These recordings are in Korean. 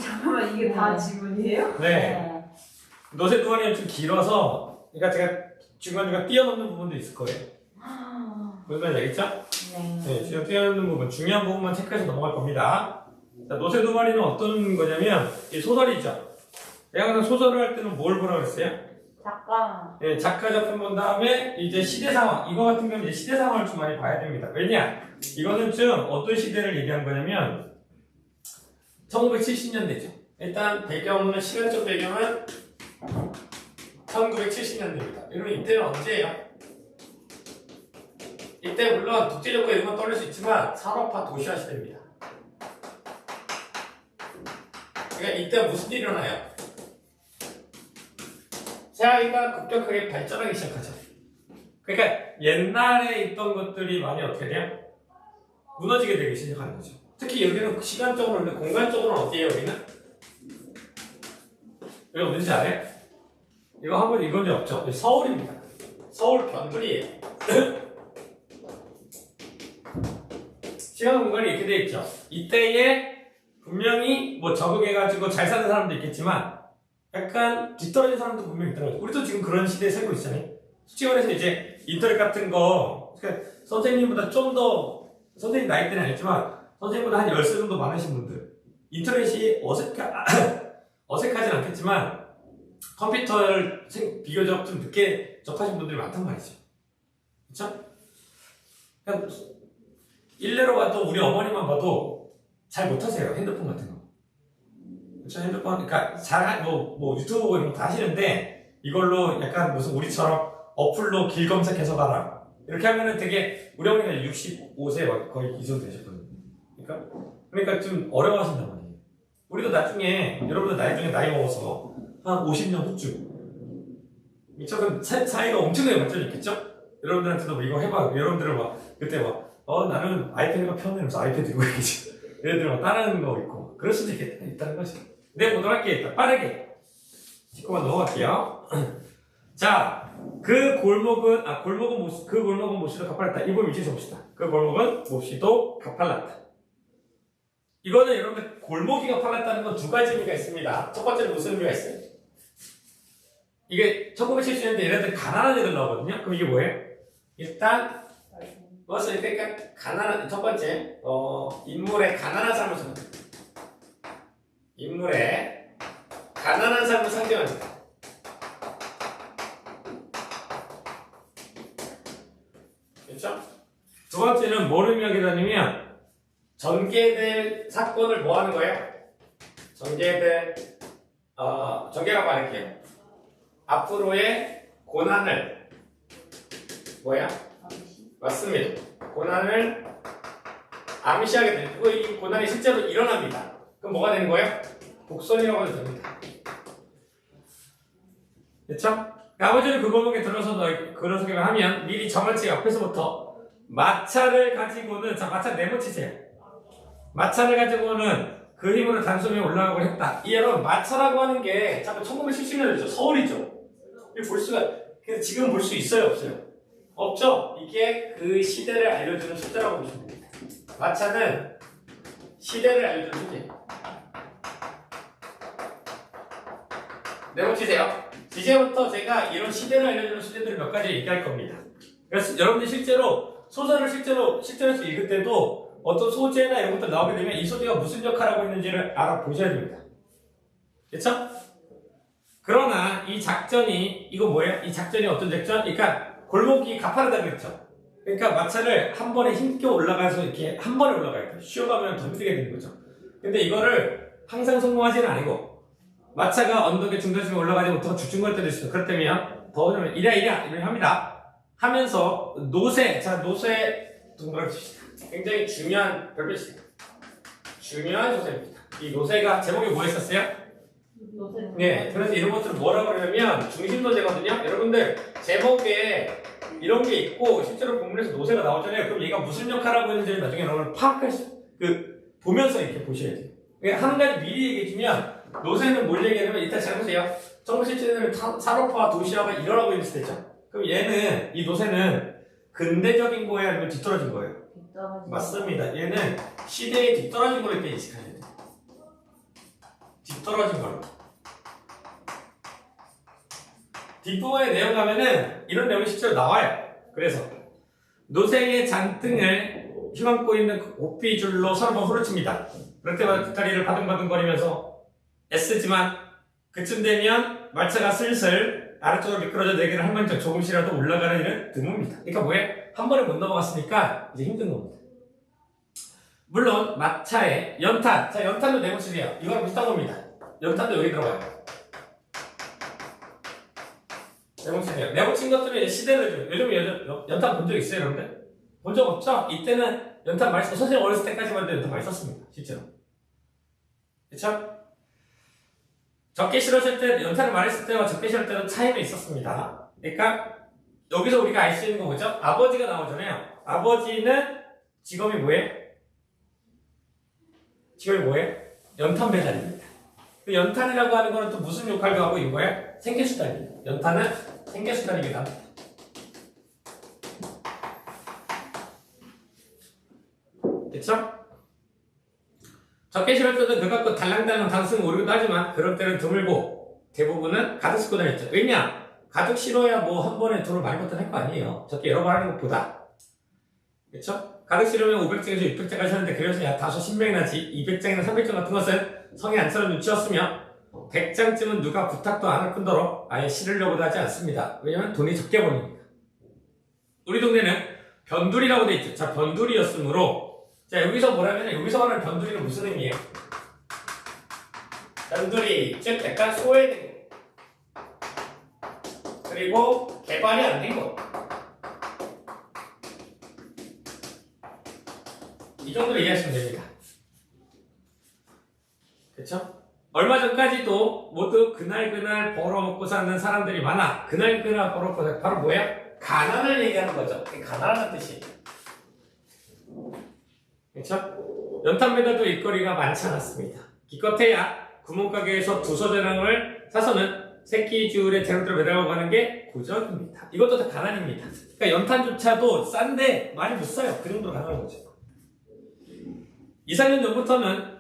잠깐만, 이게 다 지문이에요? 네. 노세 두 마리는 좀 길어서, 그러니까 제가 중간중간 뛰어넘는 부분도 있을 거예요. 무슨 말인지 알겠죠? 네, 지금 뛰어넘는 부분, 중요한 부분만 체크해서 넘어갈 겁니다. 자, 노세 두 마리는 어떤 거냐면, 이 소설이죠. 내가 항상 소설을 할 때는 뭘 보라고 그랬어요? 작가. 네, 작가 작품 본 다음에 이제 시대 상황. 이거 같은 경우는 이제 시대 상황을 좀 많이 봐야 됩니다. 왜냐? 이거는 좀 어떤 시대를 얘기한 거냐면 1970년대죠. 일단 배경은 시간적 배경은 1970년대입니다. 여러분 이때는 언제예요? 이때 물론 독재정권 이런 건 떠올릴 수 있지만 산업화 도시화 시대입니다. 그러니까 이때 무슨 일이 일어나요? 사회가 급격하게 발전하기 시작하죠. 그러니까 옛날에 있던 것들이 많이 어떻게 돼요? 무너지게 되기 시작하는 거죠. 특히 여기는 시간적으로 근데 공간적으로는 어디에요 여기는? 여기 어딘지 알아요? 이거 한번 이건 적 없죠? 서울입니다. 서울 변두리예요. 시간 공간이 이렇게 되어 있죠. 이때에 분명히 뭐 적응해가지고 잘 사는 사람도 있겠지만 약간 뒤떨어진 사람도 분명히 있더라고요. 우리도 지금 그런 시대에 살고 있잖아요. 솔직히 말해서 이제 인터넷 같은 거 그러니까 선생님보다 좀 더 선생님 나이 때는 아니지만 선생님보다 한 10살 정도 많으신 분들 인터넷이 어색하진 않겠지만 컴퓨터를 비교적 좀 늦게 접하신 분들이 많단 말이죠. 그쵸? 그러니까 일례로 봐도 우리 어머니만 봐도 잘 못하세요. 핸드폰 같은 거. 그쵸? 핸드폰, 그러니까 뭐 유튜브 보고 이런 거 다 하시는데 이걸로 약간 무슨 우리처럼 어플로 길 검색해서 봐라. 이렇게 하면은 되게 우리 어머니가 65세 거의 이 정도 되셨거든요. 그러니까 좀 어려워하신단 말이에요. 우리도 나중에 여러분들 나중에 나이 먹어서 한 50년 후쯤 그쵸? 그럼 사이가 엄청나게 발전했겠죠? 여러분들한테도 뭐 이거 해봐. 여러분들은 막 그때 막 나는 아이패드가 편해서 아이패드 이거 얘기지. 예를 들어 따르는 거 있고 그럴 수도 있다는 거죠. 네, 보도록 할게요. 일단 빠르게 짚고만 넘어갈게요. 자, 그 골목은 몹시도 가팔랐다. 이 부분 위치에서 봅시다. 그 골목은 몹시도 가팔랐다. 이거는 여러분들 골목이 가팔랐다는 건 두 가지 의미가 있습니다. 첫 번째는 무슨 의미가 있어요? 이게 1970년대 얘네들 가난한 애들 나오거든요. 그럼 이게 뭐예요? 일단 그러니까 가난한 첫 번째 인물의 가난한 삶을 상징합니다. 인물의 가난한 삶을 상징합니다. 그렇죠? 두 번째는 뭘 의미하게 되냐면 전개될 사건을 뭐 하는 거예요? 전개가 말할게요. 앞으로의 고난을 뭐야? 맞습니다. 고난을 암시하게 됩니다. 그리고 이 고난이 실제로 일어납니다. 그럼 뭐가 되는 거예요? 복선이라고 해도 됩니다. 그렇죠? 아버지는 그 골목에 들어서 그런 소개를 하면 미리 저만치 옆에서부터 마차를 가지고는 자 마차 네모치세요. 마차를 가지고는 그 힘으로 단숨에 올라가고 했다. 이 여러분 마차라고 하는 게 잠깐 1970년대죠. 서울이죠. 볼 수가 그래서 지금 볼 수 있어요, 없어요? 없죠? 이게 그 시대를 알려주는 숫자라고 보시면 됩니다. 마차는 시대를 알려주는 숫자예요. 네모치세요. 이제부터 제가 이런 시대를 알려주는 숫자들을 몇 가지 얘기할 겁니다. 그래서 여러분들 소설을 실제로서 읽을 때도 어떤 소재나 이런 것들 나오게 되면 이 소재가 무슨 역할을 하고 있는지를 알아보셔야 됩니다. 그쵸? 그러나 이 작전이 이거 뭐예요? 이 작전이 어떤 작전? 그러니까 골목이 가파르다 그랬죠. 그러니까 마차를 한 번에 힘겨 올라가서 이렇게 한 번에 올라가야 돼요. 쉬어가면 더 힘들게 되는 거죠. 근데 이거를 항상 성공하지는 아니고 마차가 언덕의 중간쯤에 올라가지 못하고 주춤거릴 때도 있어요. 그렇다면 더 오면 이래 합니다. 하면서 노세 동그라미 칩시다. 굉장히 중요한 별표입니다. 중요한 소설입니다. 이 노세가 제목이 뭐였었어요? 노세. 네, 그래서 이런 것들을 뭐라고 그러냐면 중심소재거든요. 여러분들 제목에 이런 게 있고 실제로 본문에서 노세가 나오잖아요. 그럼 얘가 무슨 역할을 하고 있는지 나중에 여러분 보면서 이렇게 보셔야 돼요. 한 가지 미리 얘기해주면 노세는 뭘 얘기하냐면 이따 잘 보세요. 1970년대 산업화 도시화가 일어나고 있는 시대죠. 그럼 이 노세는 근대적인 거예요? 아니면 뒤떨어진 거예요? 뒤떨어진 맞습니다. 얘는 시대에 뒤떨어진 걸로 이렇게 인식하셔야 돼요. 뒤떨어진 걸로. 뒷부분의 내용 가면은 이런 내용이 실제로 나와요. 그래서 노새의 장등을 휘감고 있는 그 오피줄로 서로 후려칩니다. 그럴 때마다 뒷다리를 바둥바둥거리면서 애쓰지만 그쯤 되면 말차가 슬슬 아래쪽으로 미끄러져 내기를 한 번쯤 조금씩이라도 올라가는 일은 드뭅니다. 그러니까 뭐예요? 한 번에 못 넘어갔으니까 이제 힘든 겁니다. 물론 마차의 연탄, 자 연탄도 내고치세요. 이거랑 비슷한 겁니다. 연탄도 여기 들어가요. 내고치세요. 내고친 것들은 이제 시대를 요즘 연탄 본 적 있어요, 여러분들? 본 적 없죠? 이때는 연탄 많이 썼어요. 선생님 어렸을 때까지만 해도 연탄 많이 썼습니다. 실제로. 그쵸? 적게 실었을 때, 연탄을 많이 쓸 때와 적게 실을 때도 차이가 있었습니다. 그러니까 여기서 우리가 알 수 있는 거 뭐죠? 아버지가 나오잖아요. 아버지는 직업이 뭐예요? 직업이 뭐예요? 연탄 배달입니다. 그 연탄이라고 하는 거는 또 무슨 역할도 하고 있는 거예요? 생계수단입니다. 연탄은 생계수단이기도 합니다. 그쵸? 적게 실을 때는 그 갖고 달랑달랑 단승 오르기도 하지만 그럴 때는 드물고 대부분은 가득 싣고 다녔죠. 왜냐? 가득 실어야 뭐 한 번에 돈을 많이 벌던 할 거 아니에요. 적게 여러 번 하는 것보다. 그쵸? 가득 실으면 500장에서 600장까지 하는데 그래서 야 다소 신명이 나지 200장이나 300장 같은 것은 성에 안 차는 눈치였으며 100장쯤은 누가 부탁도 안 할 뿐더러 아예 실으려고도 하지 않습니다. 왜냐면 돈이 적게 버니까. 우리 동네는 변두리라고 돼 있죠. 자, 변두리였으므로 자, 여기서 뭐라면 여기서 말하는 변두리는 무슨 의미예요? 변두리, 즉 약간 소외된 거. 그리고 개발이 안 된 거. 이 정도로 이해하시면 됩니다. 그쵸? 얼마 전까지도 모두 그날 벌어먹고 사는 사람들이 많아. 그날 벌어먹고 사는 바로 뭐야? 가난을 얘기하는 거죠. 가난하다는 뜻이에요. 그쵸? 연탄 배달도 일거리가 많지 않았습니다. 기껏해야 구멍가게에서 두서대랑을 사서는 새끼줄에 대롱대롱 매달고 가는 게 고적입니다. 이것도 다 가난입니다. 그러니까 연탄조차도 싼데 많이 못 사요. 그 정도로 가난한 거죠. 2, 3년 전부터는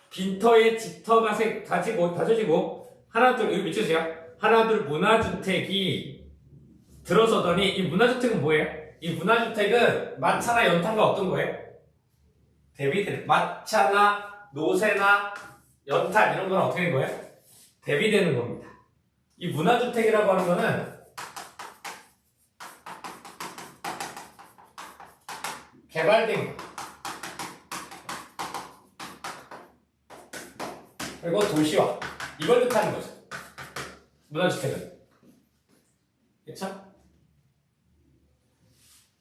빈터에 집터가 다져지고 하나둘, 여기 밑주세요. 하나둘 문화주택이 들어서더니 이 문화주택은 뭐예요? 이 문화주택은 마차나 연탄과 어떤 거예요? 대비되는 마차나 노새나 연탄 이런 건 어떻게 된 거예요? 대비되는 겁니다. 이 문화주택이라고 하는 거는 개발된 거 그리고 도시화 이걸 뜻하는 거죠. 문화주택은. 그쵸?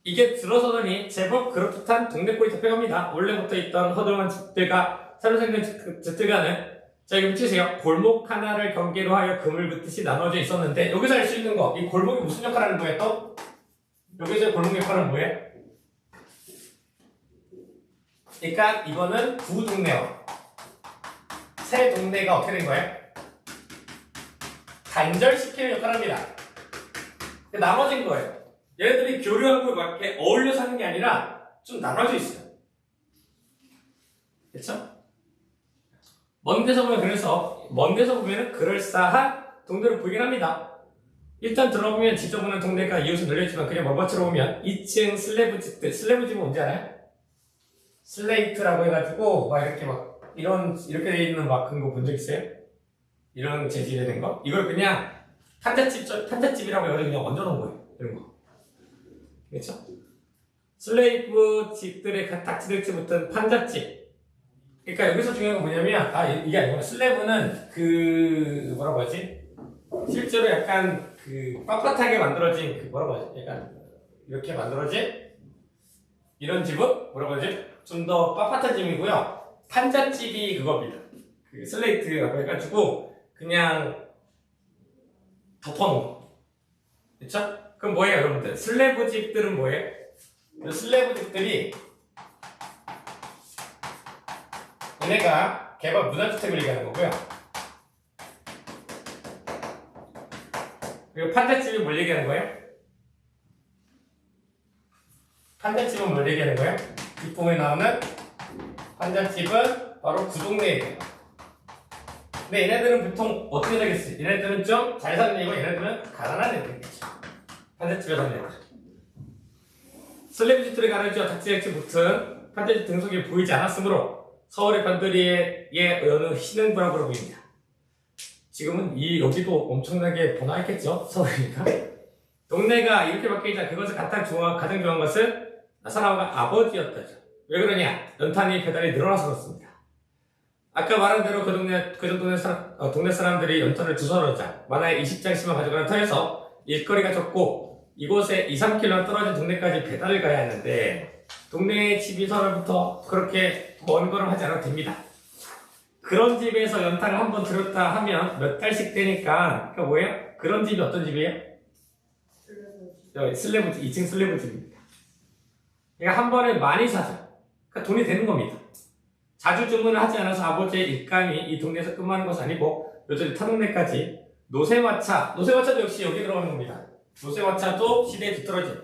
이게 들어서더니 제법 그럴듯한 동네꼴이 잡혀갑니다. 원래부터 있던 허름한 집들과 새로 생긴 집들과는 자 여기 치세요. 골목 하나를 경계로 하여 그물 긋듯이 나눠져 있었는데 여기서 알 수 있는 거 이 골목이 무슨 역할을 하는 거예요 또? 여기서 골목 역할은 뭐예요? 그러니까 이거는 구 동네와 새 동네가 어떻게 된 거예요? 단절시키는 역할을 합니다. 나눠진 거예요. 얘네들이 교류하고 이렇게 어울려 사는 게 아니라 좀 나눠져 있어요. 그쵸? 먼 데서 보면 그럴싸한 동네로 보이긴 합니다. 일단 들어보면 지저분한 동네가 이웃은 늘려있지만 그냥 멀버치러 오면 2층 슬래브집들, 슬래브집은 뭔지 알아요? 슬레이트라고 해가지고 막 이렇게 막 이렇게 돼 있는 막 그런 거 본 적 있어요? 이런 재질이 된 거? 이걸 그냥 탄자집이라고 해가지고 그냥 얹어놓은 거예요. 이런 거. 그렇죠? 슬레이브 집들의 닥치들지 못한 판잣집. 그러니까 여기서 중요한 건 뭐냐면 이게 아니구나. 슬래브는 뭐라고 하지? 실제로 약간 빳빳하게 만들어진 뭐라고 하지? 약간 이렇게 만들어진 이런 집은 뭐라고 하지? 좀 더 빳빳한 집이고요. 판잣집이 그겁니다. 슬레이트라고 해가지고 그냥 덮어놓은 거. 그쵸? 그럼 뭐예요, 여러분들? 슬래브 집들은 뭐예요? 슬래브 집들이 얘네가 개발 문화주택을 얘기하는 거고요. 그리고 판잣집이 뭘 얘기하는 거예요? 판잣집은 뭘 얘기하는 거예요? 뒷부분에 나오는 판잣집은 바로 구동네예요. 근데 얘네들은 보통 어떻게 되겠어요? 얘네들은 좀 잘 사는 애고 얘네들은 가난한 애들이겠죠. 판잣집에 사는 애들. 슬래브집들이 가르쳐 닥치액치 붙은 판잣집 등속이 보이지 않았으므로 서울의 판들이의 어느 신흥부라고 보입니다. 지금은 여기도 엄청나게 번화했겠죠? 서울이니까. 동네가 이렇게 바뀌자 그것을 가장 좋아한 것은 사람과 아버지였다죠. 왜 그러냐? 연탄이 배달이 늘어나서 그렇습니다. 아까 말한 대로 동네 사람들이 연탄을 주워넣자 만화에 20장씩만 가져가는 터에서 일거리가 적고 이곳에 2-3km 떨어진 동네까지 배달을 가야 하는데 동네의 집이 서로부터 그렇게 먼 걸음 하지 않아도 됩니다. 그런 집에서 연탄을 한번 들었다 하면 몇 달씩 되니까 그러니까 뭐예요? 그런 집이 어떤 집이에요? 슬래브 2층 슬래브 집입니다. 그러니까 한 번에 많이 사죠. 그러니까 돈이 되는 겁니다. 자주 주문을 하지 않아서 아버지의 일감이 이 동네에서 끝나는 것은 아니고 여전히 타동네까지 노쇠마차도 역시 여기 들어가는 겁니다. 노쇠마차도 시대에 뒤떨어진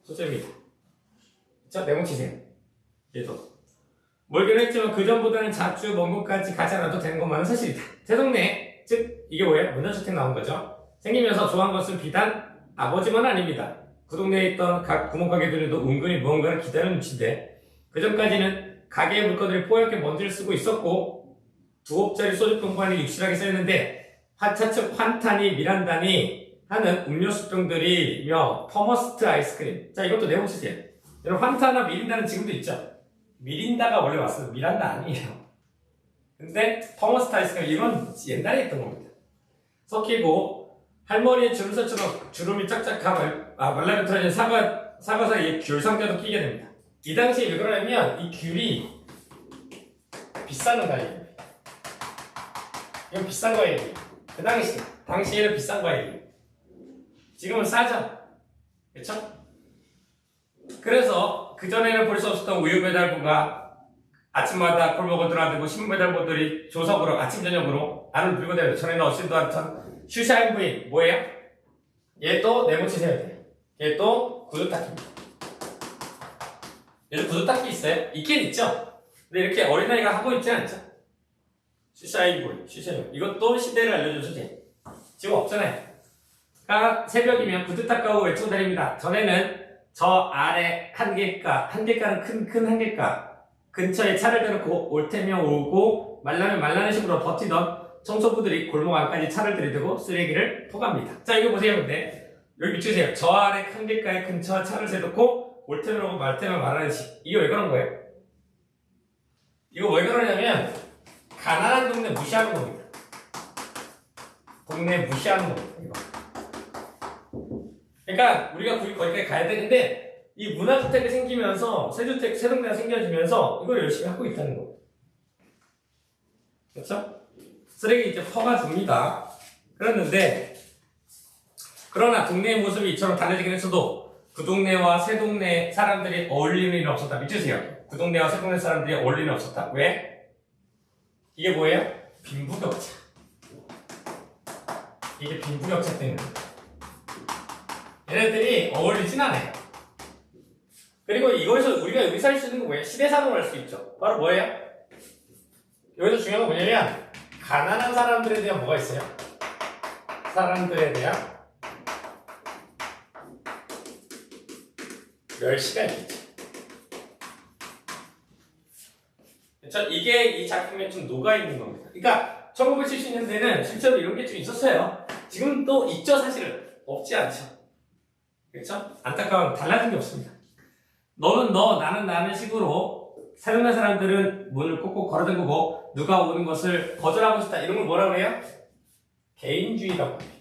소재입니다. 자, 메모치세요. 얘도 멀기는 했지만 그 전보다는 자주 먼 곳까지 가지 않아도 되는 것만은 사실이다. 새 동네, 즉 이게 뭐예요? 문화주택 나온 거죠. 생기면서 좋아한 것은 비단 아버지만 아닙니다. 그 동네에 있던 각 구멍가게들도 은근히 무언가를 기다리는 눈치인데 그 전까지는 가게의 물건들이 뽀얗게 먼지를 쓰고 있었고 2홉짜리 소주병 안에 육실하게 쌓였는데 차츰 환타니 미란다니 하는 음료수병들이며 퍼머스트 아이스크림. 자, 이것도 내보시세요. 여러분 환타나 미린다는 지금도 있죠. 미린다가 원래 왔어요. 미란다 아니에요. 근데 퍼머스트 아이스크림 이건 옛날에 있던 겁니다. 섞이고 할머니의 주름살처럼 주름이 짝짝하고 말라비 틀어진 사과 사이에 귤 상자도 끼게 됩니다. 이 당시에 왜 그러냐면 이 귤이 비싼 과일입니다. 이건 비싼 과일이에요. 그 당시에는 비싼 과일이에요. 지금은 싸죠? 그렇죠? 그래서 그전에는 볼 수 없었던 우유 배달부가 아침마다 골목을 드나들고 신문 배달부들이 조석으로 아침 저녁으로 나를 들고 다니고 전에는 어시도 않던 슈샤인 부인 뭐예요? 얘 또 네모치세요 돼요. 얘 또 구두닦이입니다. 얘도 구두닦이 있어요? 있긴 있죠? 근데 이렇게 어린아이가 하고 있지 않죠? 슈샤인 부인, 슈샤인 이것도 시대를 알려준 소재. 지금 없잖아요. 그러니까 새벽이면 구두닦아오 외치고 다닙니다. 전에는 저 아래 한길가는 큰 한길가 근처에 차를 대놓고 올 테면 오고 말라면 말라는 식으로 버티던 청소부들이 골목 안까지 차를 들이대고 쓰레기를 포갑니다. 자, 이거 보세요. 근데 여기 밑주세요. 저 아래 한길가에 근처 차를 세놓고 올 테면 오고 말 테면 말하는 식. 이거 왜 그런 거예요? 이거 왜 그러냐면 가난한 동네 무시하는 겁니다. 동네 무시하는 겁니다. 이거. 그러니까 우리가 거기까지 가야 되는데 이 문화주택이 생기면서 새동네가 생겨지면서 이걸 열심히 하고 있다는 거예요. 그렇죠? 쓰레기 이제 퍼가줍니다. 그랬는데 그러나 동네의 모습이 이처럼 달라지긴 했어도 그 동네와 새 동네 사람들이 어울리는 일은 없었다. 믿으세요. 그 동네와 새 동네 사람들이 어울리는 일은 없었다. 왜? 이게 뭐예요? 빈부격차. 이게 빈부격차 때문에 얘네들이 어울리진 않아요. 그리고 이거에서 우리가 여기 살 수 있는 거 뭐예요? 시대사동을 할 수 있죠. 바로 뭐예요? 여기서 중요한 건 뭐냐면 가난한 사람들에 대한 뭐가 있어요? 사람들에 대한 멸시가 있겠죠. 그렇죠? 이게 이 작품에 좀 녹아있는 겁니다. 그러니까 1970년대는 실제로 이런 게 좀 있었어요. 지금 또 있죠, 사실은. 없지 않죠. 그렇죠? 안타까운 달라진 게 없습니다. 너는 너, 나는 나는 식으로 새동네 사람들은 문을 꼭꼭 걸어잠그고 누가 오는 것을 거절하고 싶다. 이런 걸 뭐라고 해요? 개인주의라고 합니다.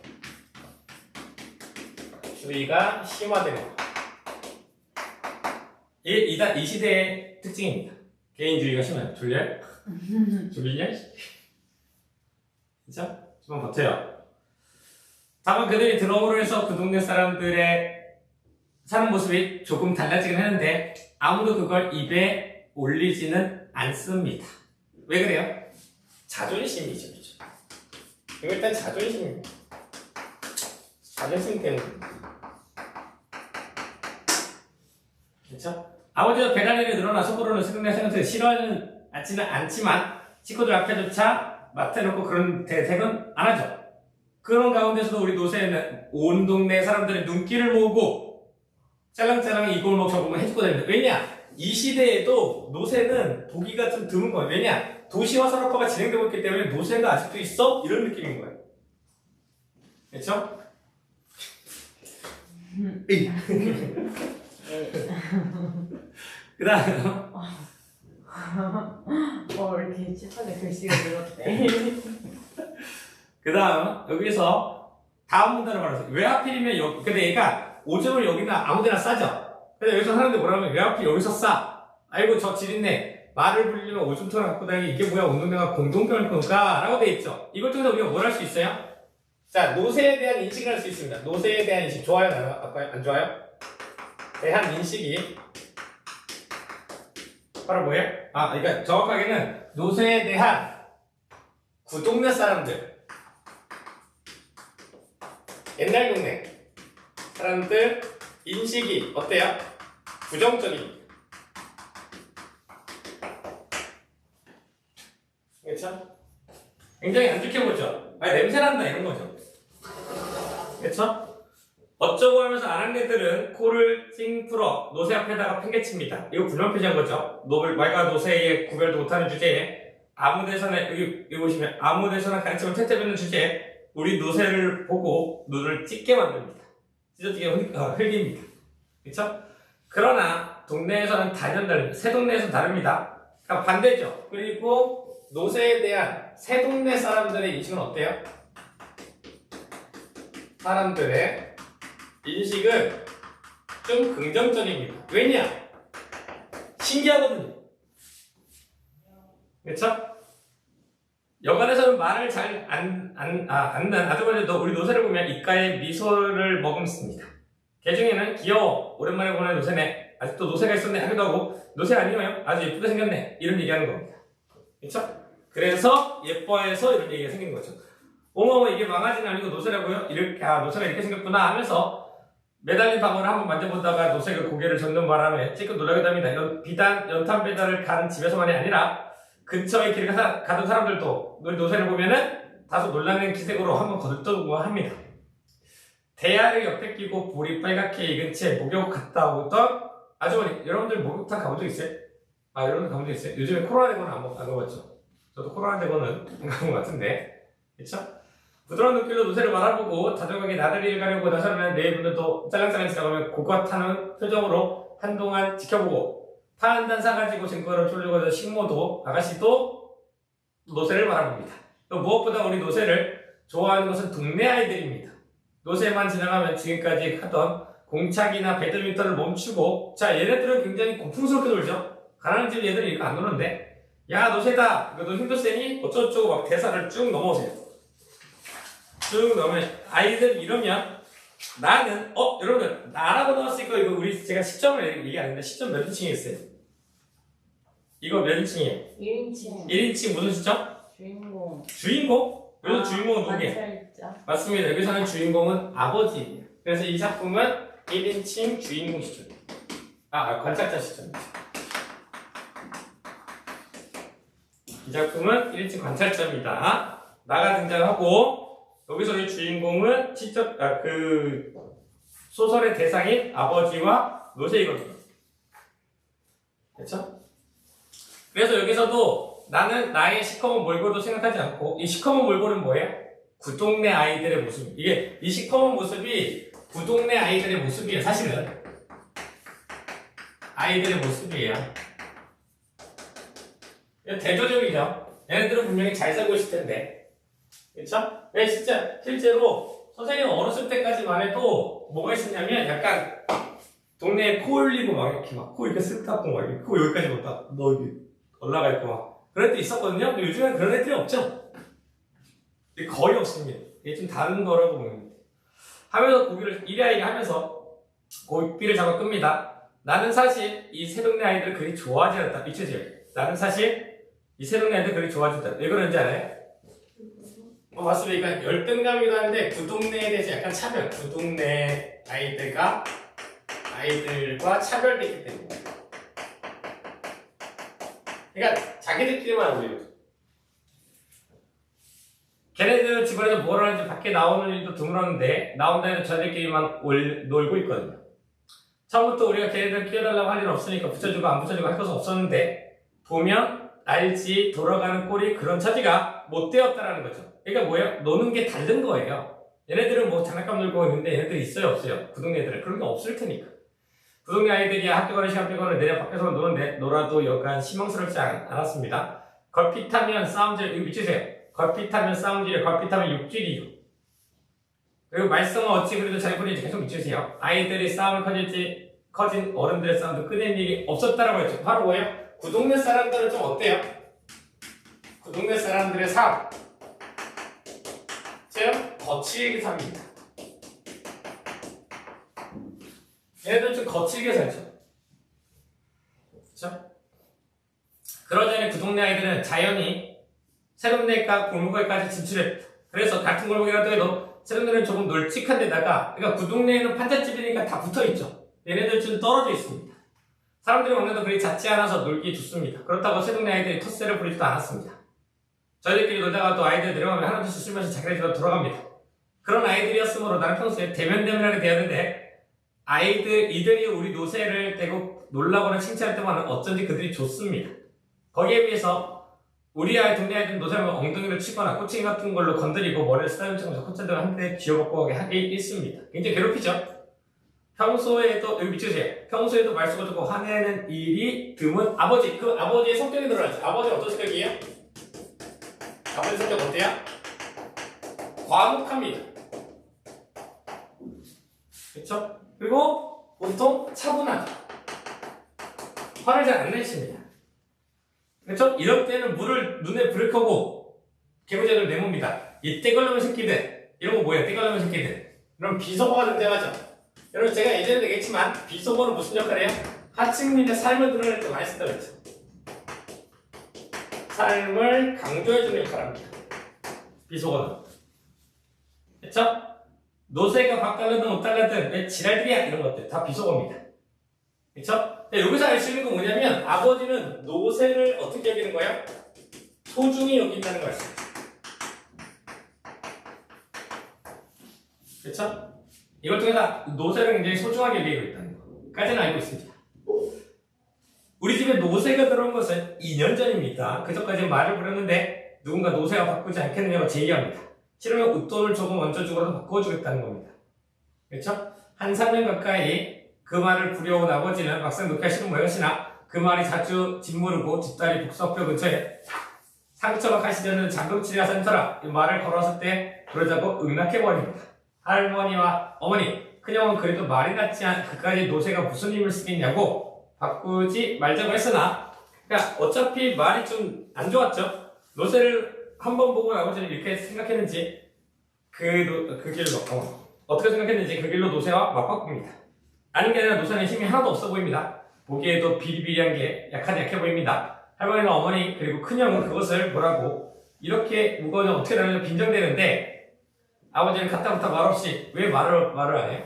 주의가 심화되는 거. 이게 이 시대의 특징입니다. 개인주의가 심해요. 졸려요? 졸리냐? 그쵸? 좀 버텨요. 다만 그들이 들어오로 해서 그 동네 사람들의 사는 모습이 조금 달라지긴 하는데 아무도 그걸 입에 올리지는 않습니다. 왜 그래요? 자존심이죠. 그렇죠? 이거 일단 자존심입니다. 자존심 때문에. 그렇죠? 아버지가 배달일이 늘어나 속으로는 새동네 생활을 싫어하지는 않지만 식구들 앞에조차 맡아놓고 그런 대책은 안 하죠. 그런 가운데서도 우리 노세는 온 동네 사람들의 눈길을 모으고 짤랑짤랑 이 골목 저 골목 해주고 다닙니다. 왜냐? 이 시대에도 노세는 보기가 좀 드문 거예요. 왜냐? 도시화 산업화가 진행되고 있기 때문에 노세가 아직도 있어? 이런 느낌인 거예요. 그렇죠? 그 다음 이렇게 칠판에 글씨가 늘었대. 그 다음 여기서 다음 문단을 말하세요. 왜 하필이면 여기 근데 얘가 오줌을 여기나 아무데나 싸죠. 근데 여기서 하는데 뭐라면 왜 하필 여기서 싸? 아이고 저 지린내 말을 불리면 오줌통을 갖고 다니기 이게 뭐야 운동장과 공동병일 건가? 라고 돼 있죠. 이걸 통해서 우리가 뭘 할 수 있어요? 자 노세에 대한 인식을 할 수 있습니다. 노세에 대한 인식 좋아요? 안 좋아요? 대한 인식이 바로 뭐예요? 그러니까 정확하게는 노세에 대한 구동네 사람들 옛날 동네 사람들 인식이 어때요? 부정적입니다. 그렇죠? 굉장히 안 좋게 보죠. 냄새난다 이런 거죠. 그렇죠? 어쩌고 하면서 안 한 애들은 코를 찡 풀어 노세 앞에다가 팽개칩니다. 이거 불만표시한 거죠. 말과 노세의 구별도 못하는 주제에 아무데서나 여기 보시면 아무데서나 가르침을 택잡는 주제에 우리 노세를 보고 눈을 찢게 만듭니다. 찢어지게 흘립니다. 그렇죠? 그러나 동네에서는 단연 다릅니다. 새 동네에서는 다릅니다. 그러니까 반대죠. 그리고 노세에 대한 새 동네 사람들의 인식은 어때요? 사람들의 인식은 좀 긍정적입니다. 왜냐? 신기하거든요. 그렇죠? 여관에서는 말을 잘 안 난 아주머니도 우리 노세를 보면 입가에 미소를 머금습니다. 개 중에는 귀여워 오랜만에 보는 노세네 아직도 노세가 있었네 하기도 하고 노세 아니에요? 아주 예쁘게 생겼네 이런 얘기하는 겁니다. 그렇죠? 그래서 예뻐해서 이런 얘기가 생긴 거죠. 어머 이게 망아지는 아니고 노세라고요? 노세가 이렇게 생겼구나 하면서 매달린 방울을 한번 만져보다가 노세가 고개를 젓는 바람에 찔끔 놀라게 됩니다. 이건 비단 연탄 배달을 가는 집에서만이 아니라 근처에 길을 가던 사람들도 우리 노세를 보면은 다소 놀라는 기색으로 한번 거들떠보고 합니다. 대야를 옆에 끼고 볼이 빨갛게 익은 채 목욕 갔다 오던 아주머니 여러분들 목욕탕 가본 적 있어요? 여러분들 가본 적 있어요? 요즘에 코로나 되고는 안 가봤죠? 저도 코로나 되고는 안 가본 것 같은데 그쵸? 부드러운 눈길로 노세를 바라보고 다정하게 나들이를 가려고 나서는 네이분들도 짤랑짤랑 지나가면 고같다는 표정으로 한동안 지켜보고 파 한 단 사가지고 증거를 쫄려고 하던 식모도 아가씨도 노세를 바라봅니다. 또 무엇보다 우리 노세를 좋아하는 것은 동네 아이들입니다. 노세만 지나가면 지금까지 하던 공차기나 배드민턴을 멈추고 자 얘네들은 굉장히 고풍스럽게 놀죠. 가난한 집 얘들이 이거 안 노는데 야 노세다 너 힘도 세니? 어쩌고저쩌고 막 대사를 쭉 넘어오세요. 쭉 넘으면 아이들 이러면 나는 여러분들 나라고 나왔으니까 이거 제가 시점을 얘기 안 했는데 시점 몇 인칭이 있어요? 이거 몇 인칭이에요? 1인칭 1인칭 무슨 시점? 주인공 여기서 주인공은 누구예요? 관찰자. 맞습니다. 여기서는 주인공은 아버지예요. 그래서 이 작품은 1인칭 주인공 시점 관찰자 시점입니다. 이 작품은 1인칭 관찰자입니다. 나가 등장하고 여기서 이 주인공은 소설의 대상인 아버지와 노세이거든요. 그렇죠? 그래서 여기서도 나는 나의 시커먼 몰골도 생각하지 않고 이 시커먼 몰골은 뭐예요? 구동네 아이들의 모습. 이 시커먼 모습이 구동네 아이들의 모습이에요. 사실은 아이들의 모습이에요. 대조적이죠. 얘네들은 분명히 잘 살고 있을 텐데. 그쵸? 왜 실제로 선생님 어렸을 때까지만 해도 뭐가 있었냐면 약간 동네에 코 올리고 막 이렇게 코 이렇게 쓱 닦고 막 이렇게 코 여기까지 막 여기 올라가 있고 막 그런 애들 있었거든요. 근데 요즘엔 그런 애들이 없죠. 거의 없습니다. 이게 좀 다른 거라고 보입니다. 하면서 고기를 이리아이리 하면서 고기를 잡아 끕니다. 나는 사실 이 새 동네 아이들을 그리 좋아하지 않았다. 미쳐져요. 나는 사실 이 새 동네 아이들 그리 좋아하지 않았다. 왜 그런지 알아요? 맞습니다. 그러니까 열등감이기도 한데 그 동네에 대해서 약간 차별. 그 동네 아이들과 차별되기 때문에. 그러니까 자기들끼리만 어울려요. 걔네들 집안에서 뭘 하는지 밖에 나오는 일도 드물었는데 나온다 해도 저희들끼리만 놀고 있거든요. 처음부터 우리가 걔네들 끼워달라고 할 일은 없으니까 붙여주고 안 붙여주고 할 것은 없었는데 보면 알지 돌아가는 꼴이 그런 처지가 못 되었다라는 거죠. 그러니까 뭐예요? 노는 게 다른 거예요. 얘네들은 뭐 장난감 놀고 있는데 얘네들이 있어요 없어요? 그 동네 애들은 그런 게 없을 테니까. 그 동네 아이들이 학교 가는 시간 빼고는 내려 밖에서 노는데 놀아도 약간 희망스럽지 않았습니다. 걸핏하면 싸움질, 이거 미치세요. 걸핏하면 싸움질이요. 걸핏하면 육질이요. 그리고 말썽은 어찌 그래도 잘 부리는지 계속 미치세요. 아이들이 싸움이 커진 어른들의 싸움도 꺼낸 일이 없었다라고 했죠. 바로 뭐예요? 그 동네 사람들은 좀 어때요? 그 동네 사람들의 삶. 좀 거칠게 삽니다. 얘네들 좀 거칠게 살죠. 그렇죠? 그러자니 그 동네 아이들은 자연히 세련되니까 골목까지 진출했다. 그래서 같은 골목이라도 해도 세련되는 조금 널찍한 데다가 그러니까 그 동네에는 판잣집이니까 다 붙어있죠. 얘네들 좀 떨어져 있습니다. 사람들이 먹는 도 그리 잦지 않아서 놀기 좋습니다. 그렇다고 새 동네 아이들이 텃세를 부리지도 않았습니다. 저희들끼리 놀다가도 아이들 내려가면 하나둘씩 술 마시 자기네 집으로 돌아갑니다. 그런 아이들이었으므로 나는 평소에 대면대면하게 되었는데 이들이 우리 노새를 대고 놀라거나 칭찬할 때만은 어쩐지 그들이 좋습니다. 거기에 비해서 우리 동네 아이들은 노새를 엉덩이를 치거나 꼬챙이 같은 걸로 건드리고 머리를 쓰다듬으면서 콧잔등을 한대 쥐어먹고 하게 있습니다. 굉장히 괴롭히죠. 평소에도 여기 미치세요. 평소에도 말수가 적고 화내는 일이 드문 아버지. 그 아버지의 성격이 드러나죠. 아버지 어떤 성격이에요? 아버지 성격 어때요? 과묵합니다. 그렇죠? 그리고 보통 차분하죠. 화를 잘 안 내십니다. 그렇죠? 이럴 때는 눈에 불을 켜고 개구쟁이를 내봅니다. 이 떼걸러면 새끼들 이런 거 뭐예요? 떼걸러면 새끼들 이런 비속어가 등장하죠. 여러분 제가 예전에 얘기했지만 비속어는 무슨 역할이에요? 하층민의 삶을 드러낼 때 많이 쓴다고 했죠. 삶을 강조해주는 역할을 합니다. 비속어는. 그렇죠? 노새가 박달라든 못달라든 왜 지랄들이야 이런 것들 다 비속어입니다. 그렇죠? 여기서 알 수 있는 건 뭐냐면 아버지는 노새를 어떻게 여기는 거예요? 소중히 여긴다는 걸 알 수 있어요. 그렇죠? 이걸 통해서 노새를 굉장히 소중하게 여기고 있다는 것까지는 알고 있습니다. 우리 집에 노새가 들어온 것은 2년 전입니다. 그전까지 말을 부렸는데 누군가 노새가 바꾸지 않겠느냐고 제의합니다. 싫으면 웃돈을 조금 얹어주고라도 바꿔주겠다는 겁니다. 그렇죠? 한 3년 가까이 그 말을 부려온 아버지는 막상 놓기가 싫은 모양이시나 그 말이 자주 짓무르고 집다리 복석뼈 근처에 상처가 가시려는 장금치리아 센터라 이 말을 걸었을 때 그러자고 응낙해버립니다. 할머니와 어머니, 큰형은 그래도 말이 낫지 않 그까지 노새가 무슨 힘을 쓰겠냐고 바꾸지 말자고 했으나 그러니까 어차피 말이 좀 안 좋았죠. 노새를 한번 보고 아버지는 이렇게 생각했는지 그 길로 어떻게 생각했는지 그 길로 노새와 맞바꿉니다. 아닌 게 아니라 노새는 힘이 하나도 없어 보입니다. 보기에도 비리비리한 게 약해 보입니다. 할머니와 어머니 그리고 큰형은 그것을 뭐라고 이렇게 무거워서 어떻게 되느냐 빈정대는데 아버지는 갔다부터 말없이 왜 말을 안 해요?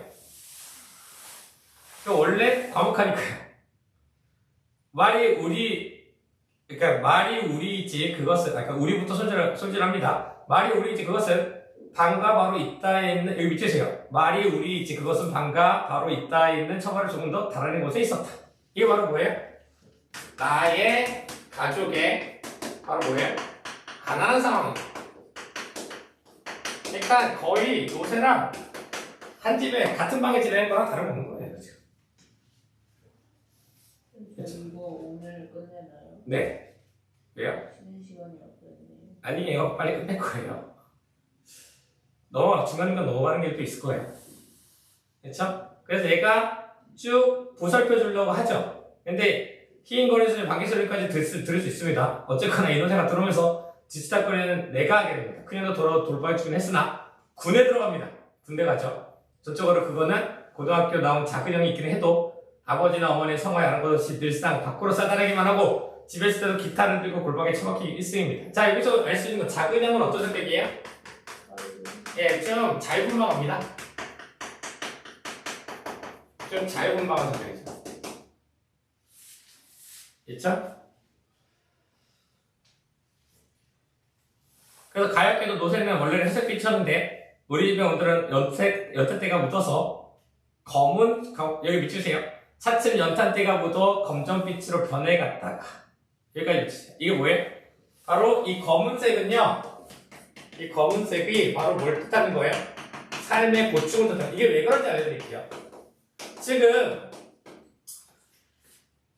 원래 과묵하니까요. 말이 우리이지 그것은 그러니까 우리부터 손질합니다. 말이 우리이지 그것은 방과 바로 이따에 있는 여기 밑에세요. 말이 우리이지 그것은 방과 바로 이따에 있는 처가를 조금 더 달아낸 곳에 있었다. 이게 바로 뭐예요? 나의 가족의 바로 뭐예요? 가난한 상황이에요. 그러니까 거의 노새랑 한 집에 같은 방에 지내는 거랑 다름없는 거예요. 이거 오늘 끝내나요? 네. 왜요? 쉬는 시간이 없거든요. 아니에요. 빨리 끝낼 거예요. 중간중간 넘어가는 게 또 있을 거예요. 그렇죠? 그래서 얘가 쭉 보살펴 주려고 하죠. 근데 희인거리에서 방귀소리까지 들을 수 있습니다. 어쨌거나 이노새가 들어오면서 지치닥거리는 내가 하게 됩니다. 큰형도 돌봐주긴 했으나 군에 들어갑니다. 군대 가죠. 전적으로 그거는 고등학교 나온 작은 형이 있기는 해도 아버지나 어머니의 성화에 안 한 것이 늘상 밖으로 싸다니기만 하고 집에 있을 때도 기타를 들고 골방에 처박히기 일쑤입니다. 자, 여기서 알 수 있는 건 작은 형은 어떤 성격이에요? 예, 좀 자유분방합니다. 좀 자유분방한 성격이죠. 있죠? 그래서 가엾게도 노새는 원래는 회색빛이 쳤는데 우리 집에 오늘은 연탄때가 묻어서 여기 밑주세요. 차츰 연탄때가 묻어 검정빛으로 변해갔다가 여기까지 밑주세요. 이게 뭐예요? 바로 이 검은색은요, 이 검은색이 바로 뭘 뜻하는 거예요? 삶의 고충을 뜻하는 거예요. 이게 왜 그런지 알려드릴게요. 지금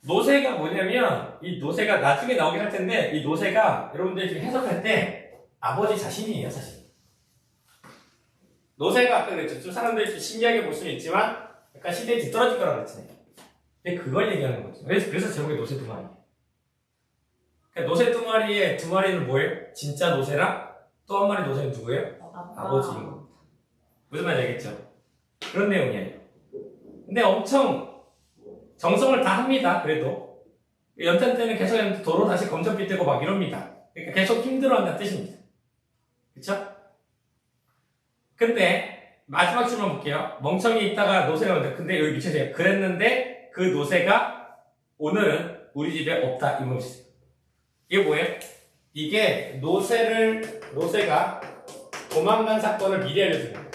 노새가 뭐냐면, 이 노새가 나중에 나오긴 할 텐데, 이 노새가 여러분들이 지금 해석할 때 아버지 자신이에요, 사실. 노새가 아까 그랬죠. 좀 사람들이 좀 신기하게 볼 수는 있지만 약간 시대에 뒤떨어질 거라고 그랬잖아요. 근데 그걸 얘기하는 거죠. 그래서 제목이 노새 두 마리. 그러니까 노새 두 마리의 두 마리는 뭐예요? 진짜 노새랑 또 한 마리 노새는 누구예요? 아버지인 겁니다. 무슨 말인지 알겠죠? 그런 내용이에요. 근데 엄청 정성을 다 합니다. 그래도 연탄 때는 계속 도로 다시 검정빛 되고 막 이럽니다. 그러니까 계속 힘들어한다는 뜻입니다. 그쵸? 근데 마지막 질문 볼게요. 멍청이 있다가 노새가 온다. 근데 여기 미쳐져요. 그랬는데 그 노새가 오늘은 우리 집에 없다. 이 말이죠. 이게 뭐예요? 이게 노새가 도망간 사건을 미리 알려주는 거예요.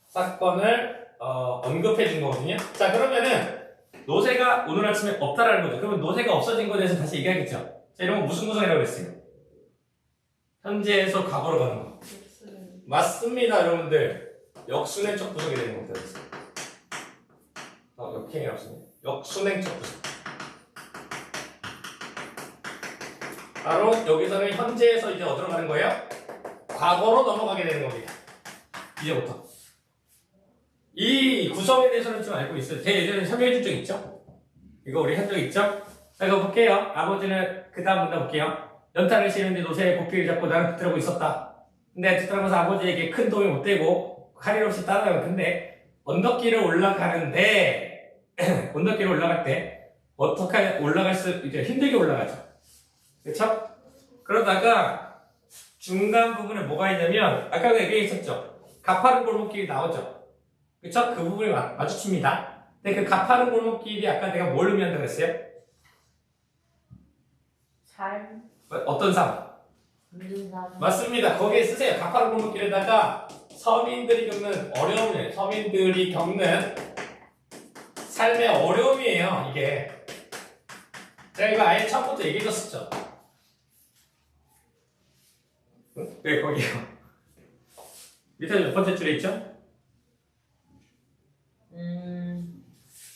사건을 언급해 준 거거든요. 자, 그러면은 노새가 오늘 아침에 없다라는 거죠. 그러면 노새가 없어진 거에 대해서 다시 얘기하겠죠. 자, 이런 거 무슨 구성이라고 그랬어요? 현재에서 과거로 가는 거. 맞습니다, 여러분들. 역순행적 구성이 되는 겁니다. 역행이 없습니다. 역순행적 구성. 바로 여기서는 현재에서 이제 어디로 가는 거예요? 과거로 넘어가게 되는 겁니다. 이제부터. 이 구성에 대해서는 좀 알고 있어요. 제 예전에 설명해 준 적 있죠? 이거 우리 한 적 있죠? 자, 이거 볼게요. 아버지는 그 다음 문제 볼게요. 연탄을 씌우는데 노새의 고삐를 잡고 나를 붙들고 있었다. 근데 뒤따라가면서 아버지에게 큰 도움이 못 되고 할 일 없이 따라가요. 근데 언덕길을 올라가는데 언덕길을 올라갈 때 어떻게 올라갈 수 이제 힘들게 올라가죠. 그렇죠? 그러다가 중간 부분에 뭐가 있냐면 아까 얘기했었죠. 가파른 골목길이 나오죠. 그쵸? 그 부분이 마주칩니다. 근데 그 가파른 골목길이 아까 내가 뭘 의미한다고 했어요? 삶. 어떤 삶? 맞습니다. 거기에 쓰세요. 가파른 골목길에다가 서민들이 겪는 어려움이에요. 서민들이 겪는 삶의 어려움이에요. 이게 제가 이거 아예 처음부터 얘기해줬었죠. 네, 거기요. 밑에 몇 번째 줄에 있죠?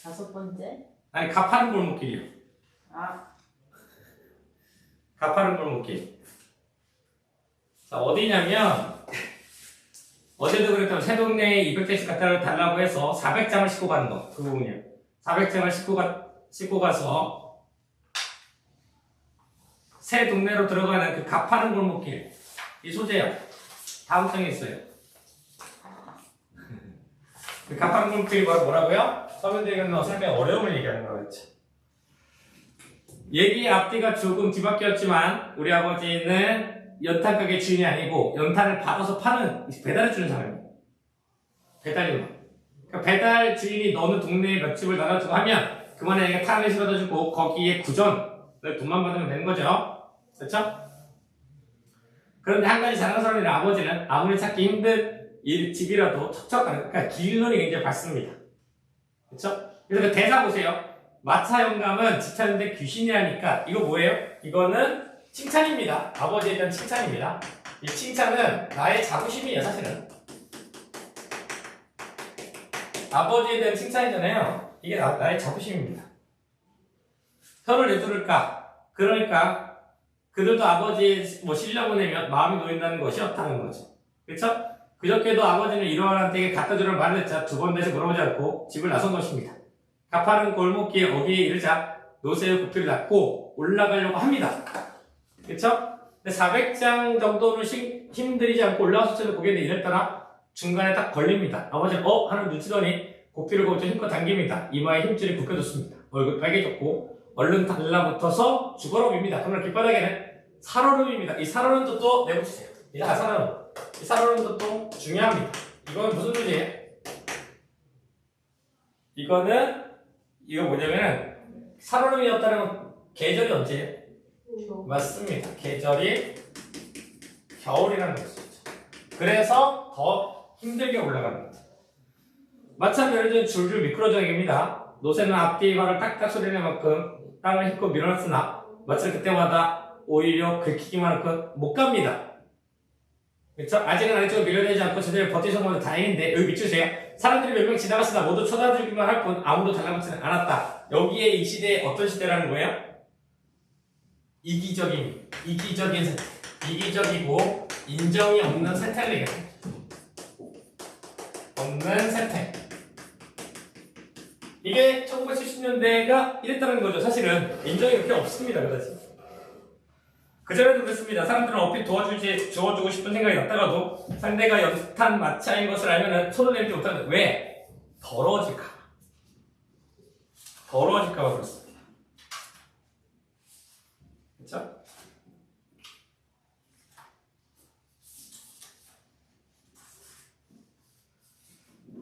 5번째? 아니, 가파른 골목길이요. 가파른 골목길. 자, 어디냐면 어제도 그랬던 새 동네에 200대씩 갖다 달라고 해서 400장을 싣고 가는 거. 그 부분이요. 400장을 싣고 가서 새 동네로 들어가는 그 가파른 골목길. 이 소재요. 다음 장에 있어요. 그 가파른 골목길이 바로 뭐라고요? 서민들이 겪는 삶의 어려움을 얘기하는 거겠죠. 얘기의 앞뒤가 조금 뒤바뀌었지만 우리 아버지는 연탄 가게 주인이 아니고 연탄을 받아서 파는 배달해주는 사람입니다. 배달이요. 그러니까 배달 주인이 어느 동네에 몇 집을 나눠주고 하면 그만에 탄을 실어다주고 거기에 구전을 돈만 받으면 되는 거죠. 그렇죠? 그런데 한 가지 자랑스러운 아버지는 아무리 찾기 힘든 집이라도 척척하는, 그러니까 기운이 굉장히 밝습니다. 그렇죠? 그래서 그 대사 보세요. 마차 영감은 집 찾는데 귀신이 하니까 이거 뭐예요? 이거는 칭찬입니다. 아버지에 대한 칭찬입니다. 이 칭찬은 나의 자부심이에요, 사실은. 아버지에 대한 칭찬이잖아요. 이게 나의 자부심입니다. 혀를 내두를까? 그러니까 그들도 아버지의 신뢰 보내면 마음이 놓인다는 것이었다는 거죠. 그렇죠? 그저께도 아버지는 이러한한테 갖다 주라는 말을 했자 2번 다시 물어보지 않고 집을 나선 것입니다. 가파른 골목길 어귀에 이르자 노새의 고삐를 잡고 올라가려고 합니다. 그쵸? 근데 400장 정도는 힘들이지 않고 올라와서 쳐도 고개를 이랬다가 중간에 딱 걸립니다. 아버지는 하는 눈치더니 고삐를 거기서 힘껏 당깁니다. 이마에 힘줄이 굳혀졌습니다. 얼굴 빨개졌고 얼른 달라붙어서 죽어럽입니다. 그러나 길바닥에는 살얼음입니다. 이 살얼음도 또 내붙이세요. 살얼음. 이 살얼음도 또 중요합니다. 이건 무슨 소리예요? 이거 뭐냐면은 살얼음이었다는 계절이 언제예요? 겨울. 맞습니다. 계절이 겨울이라는 것이죠. 그래서 더 힘들게 올라갑니다. 마찬가지로 예를 들면 줄줄 미끄러져 얘기입니다. 노새는 앞뒤 발을 딱딱 소리낼 만큼 땅을 싣고 밀어놨으나 마치 그때마다 오히려 긁히기만 할것 못 갑니다. 그렇죠? 아직은 아래쪽으로 밀려내지 않고 제대로 버티셔서 다행인데 여기 밑주세요. 사람들이 몇 명 지나갔으나 모두 쳐다주기만 할 뿐 아무도 달라붙지는 않았다. 여기에 이 시대에 어떤 시대라는 거예요? 이기적인 세태. 이기적이고 인정이 없는 세태를 얘기합니다. 없는 세태. 이게 1970년대가 이랬다는 거죠. 사실은 인정이 그렇게 없습니다. 그다지. 그전에도 그랬습니다. 사람들은 어필 도와주고 싶은 생각이 났다가도 상대가 연탄 마차인 것을 알면은 손을 내밀지 못하는. 왜? 더러워질까 봐 그렇습니다. 그쵸?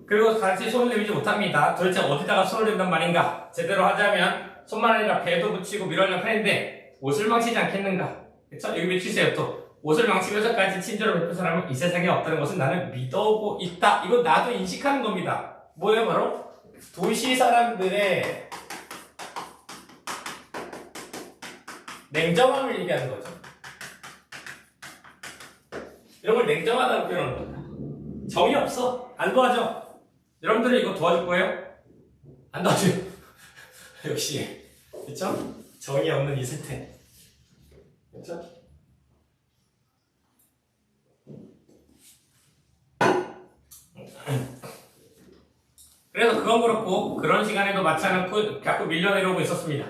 그리고 같이 손을 내밀지 못합니다. 도대체 어디다가 손을 댄단 말인가? 제대로 하자면 손만 아니라 배도 붙이고 밀어내는 편인데 옷을 망치지 않겠는가? 그쵸? 여기 밑주세요. 또 옷을 망치면서까지 친절을 베푼 사람은 이 세상에 없다는 것은 나는 믿어오고 있다. 이건 나도 인식하는 겁니다. 뭐예요? 바로 도시 사람들의 냉정함을 얘기하는 거죠. 이런 걸 냉정하다고 표현하는 겁니다. 정이 없어. 안 도와줘. 여러분들은 이거 도와줄 거예요? 안 도와줘요. 역시 그쵸? 정이 없는 이 세태. 그쵸? 그래서 그건 그렇고 그런 시간에도 맞지 않고 자꾸 밀려내려오고 있었습니다.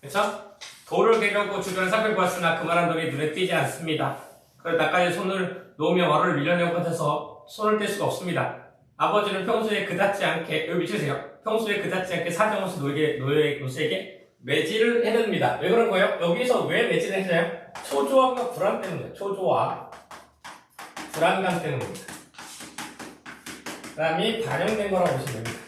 그쵸? 돌을 개려고 주변을 살펴보았으나 그만한 돌이 눈에 띄지 않습니다. 그래서 나까지 손을 놓으며 와로를 밀려내온 것 같아서 손을 뗄 수가 없습니다. 아버지는 평소에 그닥지 않게 여기 미치세요. 평소에 그닥지 않게 사정없이 노새에게 매질을 해댑니다. 왜 그런 거예요? 여기서 왜 매질을 해줘요? 초조함과 불안 때문이에요. 초조와 불안감 때문입니다. 사람이 반영된 거라고 보시면 됩니다.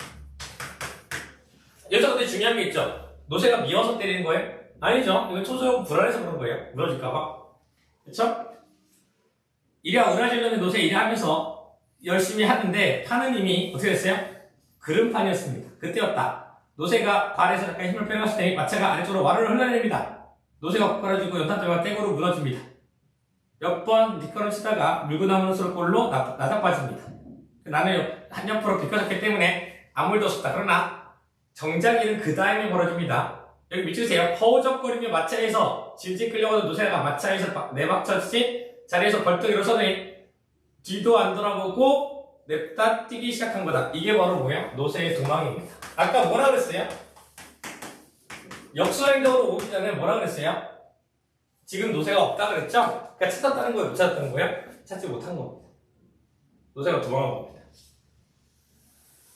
여기서 근데 중요한 게 있죠. 노새가 미워서 때리는 거예요? 아니죠. 이건 초조하고 불안해서 그런 거예요. 무너질까봐. 그쵸? 이리와 은하질년의 노새 일을 하면서 열심히 하는데 판은 이미 어떻게 됐어요? 그름판이었습니다. 그때였다. 노새가 발에서 약간 힘을 빼놨을 때 마차가 아래쪽으로 와르르 흘러내립니다. 노새가 거꾸라지고 연탄대가 땡으로 무너집니다. 몇 번 미끄러치다가 물고 나오는 솔골로 나닥빠집니다. 나는 한옆으로 비껴졌기 때문에 아무 일도 없었다. 그러나 정작 일은 그 다음에 벌어집니다. 여기 밑주세요. 허우적거리며 마차에서 질질 끌려오는 노새가 마차에서 내박쳤지 자리에서 벌떡 일어서더니 뒤도 안 돌아보고 냅다 뛰기 시작한 거다. 이게 바로 뭐야? 노새의 도망입니다. 아까 뭐라 그랬어요? 역수행적으로 오기 전에 뭐라 그랬어요? 지금 노새가 없다 그랬죠? 그러니까 찾았다는 거예요? 못 찾았다는 거예요? 찾지 못한 겁니다. 노새가 도망한 겁니다.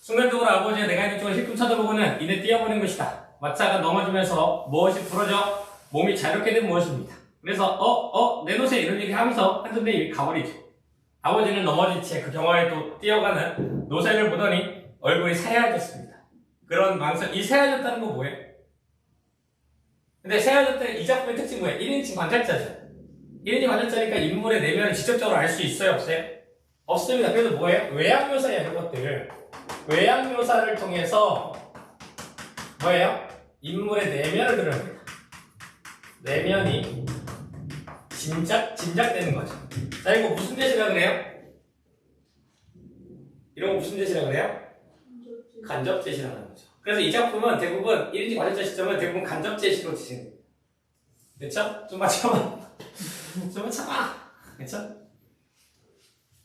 순간적으로 아버지가 내가 있는 쪽을 힐끔 쳐다보고는 이내 뛰어버린 것이다. 마차가 넘어지면서 무엇이 부러져 몸이 자유롭게 된 무엇입니다. 그래서 내 노새 이런 얘기 하면서 한손에 이미 가버리죠. 아버지는 넘어진 채 그 경화에 또 뛰어가는 노새를 보더니 얼굴이 새하얘졌습니다. 그런 이 새하얘졌다는 건 뭐예요? 근데 새하얘졌다는 이 작품의 특징이 뭐예요? 1인칭 관찰자죠. 1인칭 관찰자니까 인물의 내면을 직접적으로 알 수 있어요? 없어요? 없습니다. 그래서 뭐예요? 외양묘사예요. 이런 것들. 외양묘사를 통해서 뭐예요? 인물의 내면을 드러냅니다. 내면이 짐작되는 거죠. 자, 이거 무슨 대시라 그래요? 이런 거 무슨 대시라 그래요? 간접 제시라는 거죠. 그래서 이 작품은 대부분 1인칭 관찰자 시점은 대부분 간접 제시로 지시는 거예요. 그쵸? 좀만 참아. 그쵸?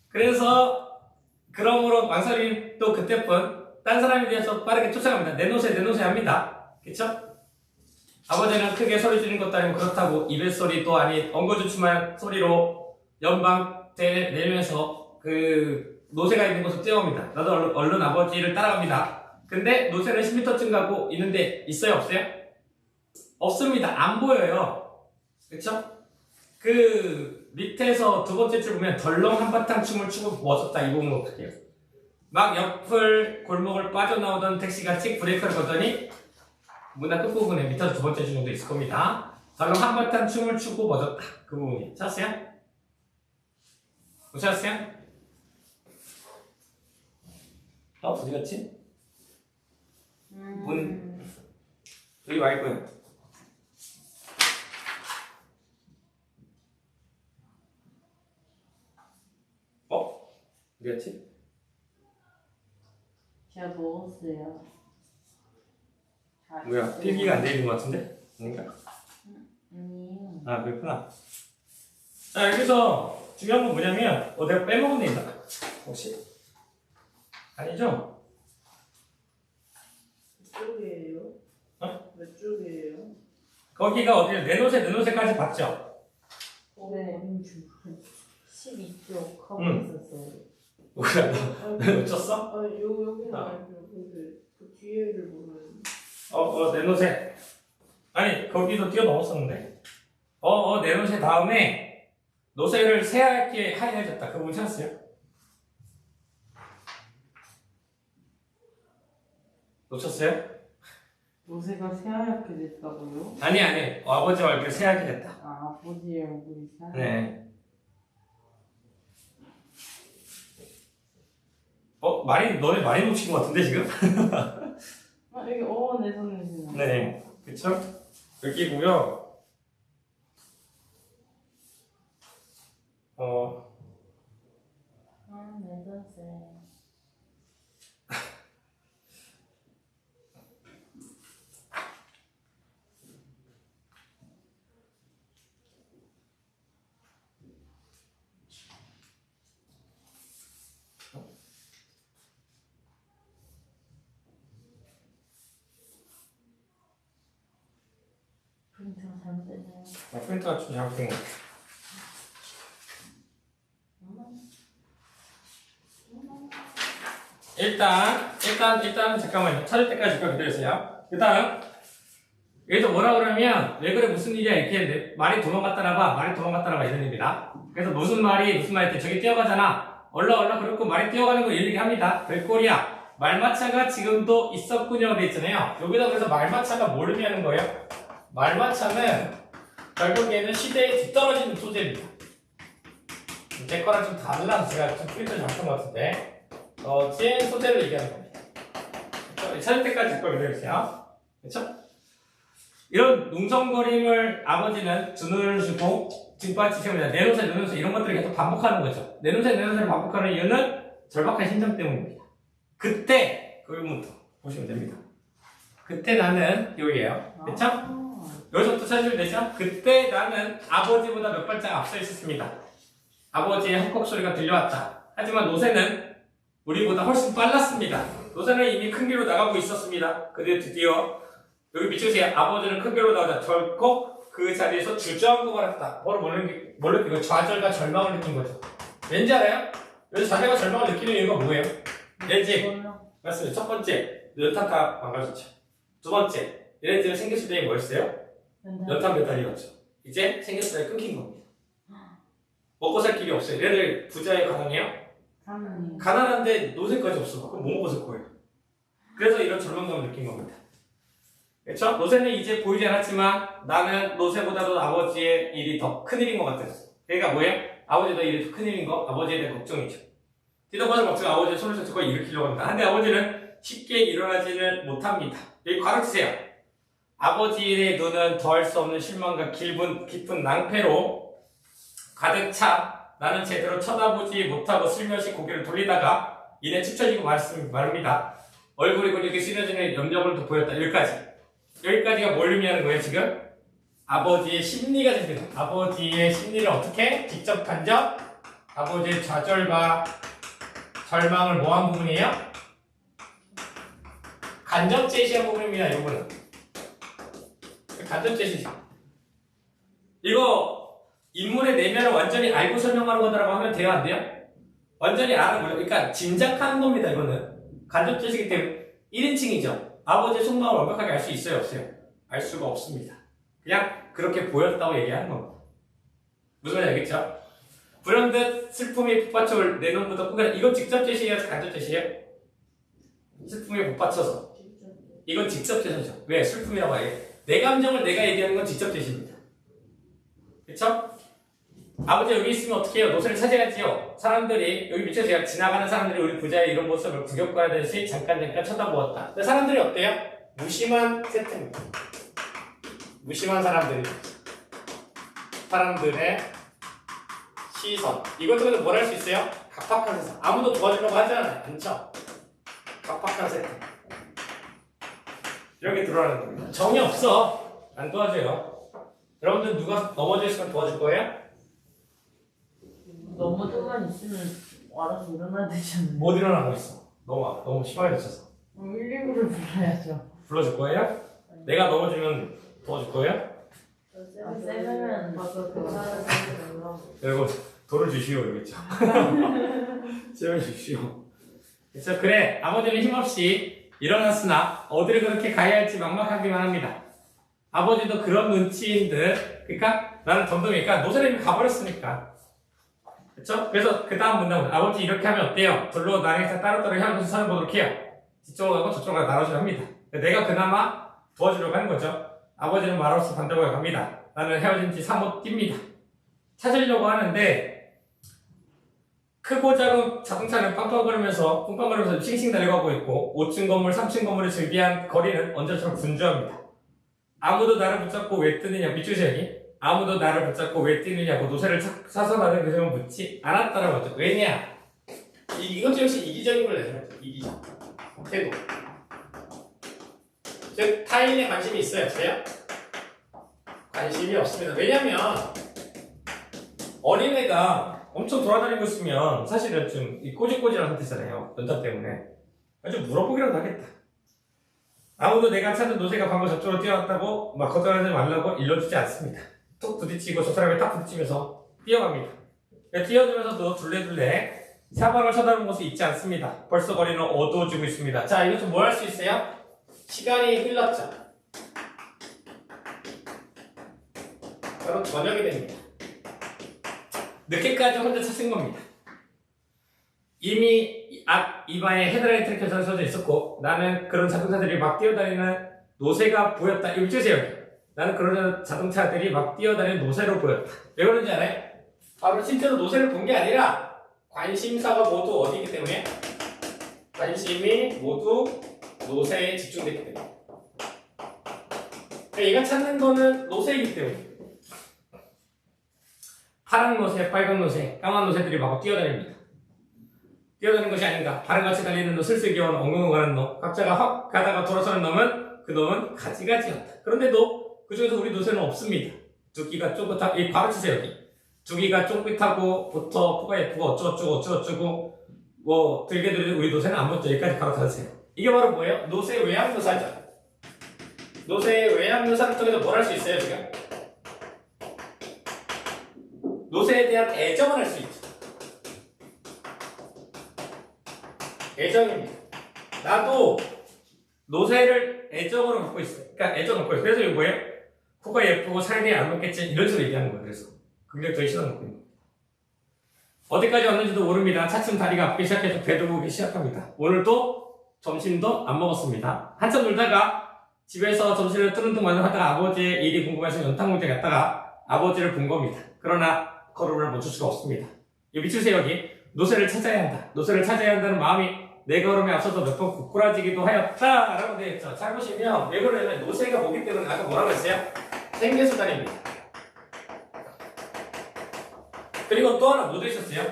그래서 그러므로 망설임 또 그때뿐 딴 사람에 대해서 빠르게 쫓아갑니다. 내 노새 합니다. 그쵸? 아버지는 크게 소리 지르는 것도 아니고 그렇다고 이벨소리도 아닌 엉거주춤한 소리로 연방대 내면서 그 노새가 있는 곳을 뛰어옵니다. 나도 얼른 아버지를 따라갑니다. 근데 노새는 10m쯤 가고 있는데 있어요? 없어요? 없습니다. 안 보여요. 그쵸? 그 밑에서 두 번째 줄 보면 덜렁 한바탕 춤을 추고 멎었다. 이 부분 어떻게 해요? 막 옆을 골목을 빠져나오던 택시가 칙 브레이크를 걷더니 문화 끝부분에 밑에서 두 번째 줄 정도 있을 겁니다. 방금 한바탕 춤을 추고 멎었다. 그 부분이. 찾았어요? 못 찾았어요? 어디 갔지? 여기 와 있고요. 어디 갔지? 제가 먹었어요. 다 뭐야? 있어요. 필기가 안 돼 있는 것 같은데? 아닌가? 아니요. 아, 그렇구나. 자, 여기서 중요한 건 뭐냐면, 내가 빼먹은 데 있나? 혹시? 아니죠? 몇 쪽이에요? 어? 몇 쪽이에요? 거기가 어디에 내노새까지 봤죠? 네. 12쪽 하고 응. 있었어요. 뭐야, 너 아, 놓쳤어? 여기는 아. 알죠. 근데 그 뒤에를 모르는. 내노새. 아니, 거기도 뛰어넘었었는데. 내노새 다음에 노새를 새하얗게 하얘졌다. 그 부분 찾았어요? 놓쳤어요? 노새가 새하얗게 됐다고요? 아니. 아버지 얼굴이 새하얗게 됐다. 아, 아버지의 얼굴이 새하얗게. 네. 너네 많이 놓친 것 같은데, 지금? 아, 여기 내선 냄새 나. 네. 그쵸? 여기고요. 내선세. 프린터가 잘못됐네요. 프린터가 좀 잘못된 것 같아. 일단 잠깐만요. 찾을 때까지 잠깐 기다려주세요. 그 다음 여기서 뭐라 그러면 왜 그래 무슨 일이야 이렇게 했는데 말이 도망갔다나 봐 이런 의미입니다. 그래서 무슨 말이 때 저기 뛰어가잖아. 얼라 그렇고 말이 뛰어가는 거 얘기합니다. 별꼴이야. 말마차가 지금도 있었군요 돼 있잖아요. 여기다 그래서 말마차가 뭘 의미하는 거예요? 말마차는 결국에는 시대에 뒤떨어지는 소재입니다. 제 거랑 좀 달라서 제가 좀 프린터 잘못한 것 같은데 소재를 얘기하는 겁니다. 찾을 때까지 걸 기다려주세요. 그렇죠? 이런 웅성거림을 아버지는 두 눈을 주고 뒷받치십니다. 내노새 이런 것들을 계속 반복하는 거죠. 내노새를 반복하는 이유는 절박한 심정 때문입니다. 그때 그부터 보시면 됩니다. 그때 나는 여기에요. 그렇죠? 여기서부터 찾으면 되죠? 그때 나는 아버지보다 몇 발짝 앞서 있었습니다. 아버지의 헉헉 소리가 들려왔다. 하지만 노새는 우리보다 훨씬 빨랐습니다. 노새는 이미 큰 길로 나가고 있었습니다. 근데 드디어 여기 비추세요. 아버지는 큰 길로 나가자 결코 그 자리에서 주저앉고 말았다. 뭘 느끼고 좌절과 절망을 느낀 거죠. 왠지 알아요? 여기서 좌절과 절망을 느끼는 이유가 뭐예요? 왠지 맞습니다. 첫 번째 연탄가 망가졌죠. 두 번째 얘네들은 생겼을 때 뭐였어요? 연탄 배탈이었죠. 이제 생겼을 때 끊긴 겁니다. 먹고 살 길이 없어요. 얘네들 부자에 가난해요? 가난한데 노새까지 없어. 그럼 뭐 먹었을 거예요? 그래서 이런 절망감을 느낀 겁니다. 그렇죠? 노새는 이제 보이지 않았지만 나는 노새보다도 아버지의 일이 더 큰일인 것 같았어. 그러니까 뭐예요? 아버지의 일이 더 큰일인 거? 아버지에 대한 걱정이죠. 뒤덮어서 걱정 아버지의 손을 잡고 일으키려고 합니다. 근데 아버지는 쉽게 일어나지는 못합니다. 여기 가르치세요. 아버지의 눈은 더할 수 없는 실망과 깊은 낭패로 가득 차 나는 제대로 쳐다보지 못하고 슬며시 고개를 돌리다가 이내 축처지고 말합니다. 얼굴이 이렇게 쓰려지는 염력을 보였다. 여기까지가 뭘 의미하는 거예요 지금? 아버지의 심리가 됩니다. 아버지의 심리를 어떻게? 직접 간접? 아버지의 좌절과 절망을 뭐한 부분이에요? 간접 제시한 부분입니다. 이거는 간접 제시죠. 이거 인물의 내면을 완전히 알고 설명하는 거라고 하면 돼요? 안 돼요? 완전히 아는 거예요. 그러니까 짐작하는 겁니다. 이거는 간접 제시기 때문에 1인칭이죠. 아버지의 속마음을 완벽하게 알 수 있어요? 없어요? 알 수가 없습니다. 그냥 그렇게 보였다고 얘기하는 겁니다. 무슨 말인지 알겠죠? 불현듯 슬픔이 북받쳐 내놓음부터 끝까지 이건 직접 제시예요? 간접 제시예요? 슬픔이 북받쳐서 이건 직접 제시죠. 왜? 슬픔이라고 해요. 내 감정을 내가 얘기하는 건 직접 제시입니다. 그쵸? 아버지 여기 있으면 어떻게 해요? 노새를 찾아야지요. 사람들이 여기 밑에 제가 지나가는 사람들이 우리 부자의 이런 모습을 구경하듯이 잠깐 쳐다보았다. 근데 사람들이 어때요? 무심한 세태입니다. 무심한 사람들이 사람들의 시선. 이것도 근데 뭘 할 수 있어요? 각박한 세상. 아무도 도와주려고 하지 않죠? 각박한 세태. 이렇게 들어가는 겁니다. 정이 없어. 안 도와줘요. 여러분들 누가 넘어져 있으면 도와줄 거예요? 너무 있으면 알아서 일어나야 되지 않나요? 못 일어나고 있어. 너무 심하게 다쳐서. 119를 불러야죠. 불러줄 거예요? 내가 넘어지면 도와줄 거예요? 세면 그리고 돌을 주시오 여기 있죠. 세워 주시오. 그래서 그래 아버지는 힘없이 일어났으나 어디를 그렇게 가야 할지 막막하기만 합니다. 아버지도 그런 눈치인 듯. 그러니까 나는 덤덤이니까 노사님이 가버렸으니까. 그쵸? 그래서 그 다음 문장은 아버지 이렇게 하면 어때요? 둘로 나뉘어서 따로따로 향해서 살아보도록 해요. 뒤쪽으로 가고 저쪽으로 나눠주려 합니다. 내가 그나마 도와주려고 하는 거죠. 아버지는 말없이 반대로 갑니다. 나는 헤어진 지 3호 뜁니다. 찾으려고 하는데 크고 작은 자동차는 빵빵거리면서 싱싱 달려가고 있고 5층 건물, 3층 건물을 즐비한 거리는 언제처럼 분주합니다. 아무도 나를 붙잡고 왜 뜨느냐 밑줄이 여기 아무도 나를 붙잡고 왜 뛰느냐고 노새를 사서나는 그 점을 묻지 않았다라고 하죠. 왜냐? 이것도 역시 이기적인 걸 내세요. 이기적. 태도. 즉 타인에 관심이 있어요? 없어요? 관심이 없습니다. 왜냐면 어린애가 엄청 돌아다니고 있으면 사실은 좀 꼬질꼬질한 상태잖아요. 연자 때문에. 좀 물어보기라도 하겠다. 아무도 내가 찾은 노새가 방금 저쪽으로 뛰어왔다고 막 거절하지 말라고 일러주지 않습니다. 툭 부딪히고 저 사람이 딱 부딪히면서 뛰어갑니다. 뛰어들면서도 둘레둘레 사방을 쳐다보는 것이 있지 않습니다. 벌써 거리는 어두워지고 있습니다. 자, 이것도 뭐 할 수 있어요? 시간이 흘렀죠. 바로 저녁이 됩니다. 늦게까지 혼자 찾은 겁니다. 이미 앞 이마에 헤드라이트를 켜서 써져 있었고 나는 그런 자동차들이 막 뛰어다니는 노새가 보였다. 이거 주세요. 나는 그런 자동차들이 막 뛰어다니는 노새로 보였다. 왜 그런지 알아요? 바로 실제로 노새를 본 게 아니라 관심사가 모두 어디이기 때문에? 관심이 모두 노새에 집중됐기 때문에. 그러니까 얘가 찾는 거는 노새이기 때문에. 파란 노새, 빨간 노새, 까만 노새들이 막 뛰어다닙니다. 뛰어다니는 것이 아닌가. 바람같이 달리는 놈, 슬슬 기어는 엉엉 가는 놈, 각자가 헉 가다가 돌아서는 놈은 그 놈은 가지가지였다. 그런데도 그 중에서 우리 노새는 없습니다. 두기가 쫑긋하고, 바로 치세요, 여기. 두기가 쫑긋하고, 부터, 코가 예쁘고, 어쩌고저쩌고, 뭐, 들게 우리 노새는 안 보죠. 여기까지 바로 닫으세요. 이게 바로 뭐예요? 노새 외향묘사죠. 노새의 외향묘사를 통해서 뭘 할 수 있어요, 지금? 노새에 대한 애정을 할 수 있죠. 애정입니다. 나도 노새를 애정으로 갖고 있어요. 그러니까 애정을 갖고 있어요. 그래서 이거 뭐예요? 코가 예쁘고 살이 안 먹겠지 이런 식으로 얘기하는 거예요. 그래서 긍정적인 시선 갖고 있는 거예요. 어디까지 왔는지도 모릅니다. 차츰 다리가 아프기 시작해서 배도 고기 시작합니다. 오늘도 점심도 안 먹었습니다. 한참 놀다가 집에서 점심을 뜨는 동안 하다가 아버지의 일이 궁금해서 연탄공장 갔다가 아버지를 본 겁니다. 그러나 걸음을 멈출 수가 없습니다. 여기 밑줄세요. 여기 노새를 찾아야 한다. 노새를 찾아야 한다는 마음이 내 걸음에 앞서서 몇 번 부끄러지기도 하였다 라고 되어 있죠. 잘 보시면 왜 그러냐면 노새가 뭐기 때문에 아까 뭐라고 했어요? 생계수단입니다. 그리고 또 하나 뭐 들으셨어요?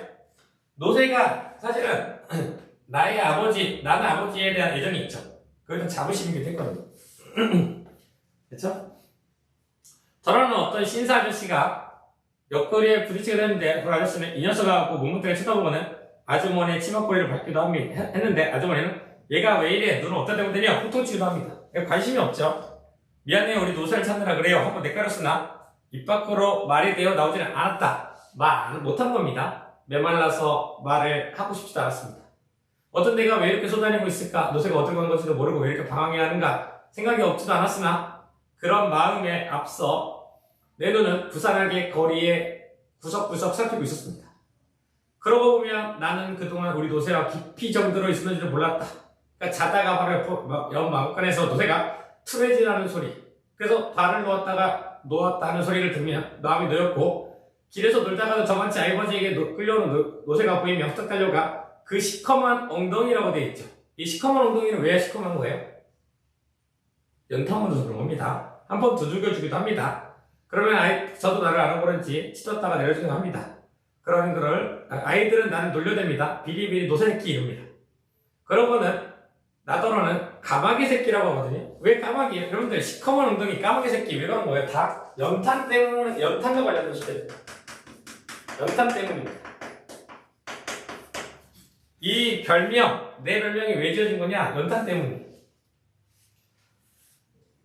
노새가 사실은 나는 아버지에 대한 애정이 있죠. 그것은 자부심이기도 했거든요. 그렇죠? 저라는 어떤 신사 아저씨가 옆구리에 부딪히게 됐는데 그 아저씨는 이 녀석하고 묵묵하게 쳐다보고는 아주머니의 치마꼬리를 밟기도 했는데 아주머니는 얘가 왜 이래? 눈은 어디다 대고 되냐? 호통치기도 합니다. 관심이 없죠. 미안해요. 우리 노새를 찾느라 그래요. 하고 내까렸으나 입 밖으로 말이 되어 나오지는 않았다. 말을 못한 겁니다. 메말라서 말을 하고 싶지도 않았습니다. 어떤 데가 왜 이렇게 쏟아내고 있을까? 노새가 어디로 간 건지도 모르고 왜 이렇게 방황해야 하는가? 생각이 없지도 않았으나 그런 마음에 앞서 내 눈은 부산하게 거리에 구석구석 살피고 있었습니다. 그러고 보면 나는 그동안 우리 노새와 깊이 정들어 있었는지도 몰랐다. 그러니까 자다가 바로 옆 마구간에서 노새가 투레질하는 소리. 그래서 발을 놓았다가 놓았다는 소리를 들으며 마음이 놓였고 길에서 놀다가도 저만치 아버지에게 끌려오는 노새가 보이며 후딱 달려가 그 시커먼 엉덩이라고 되어 있죠. 이 시커먼 엉덩이는 왜 시커먼 거예요? 연탄으로 그런 겁니다. 한 번 두들겨주기도 합니다. 그러면 저도 나를 알아보는지 치렀다가 내려주기도 합니다. 그러는 그를 아이들은 나를 놀려댑니다. 비리비리 노새새끼 이럽니다. 그러고는 나더러는 까마귀 새끼라고 하거든요. 왜 까마귀예요? 여러분들 시커먼 엉덩이 까마귀 새끼 왜 그런 거예요? 다 연탄 때문에 연탄과 관련된 시대입니다. 연탄 때문입니다. 이 별명, 내 별명이 왜 지어진 거냐? 연탄 때문이에요.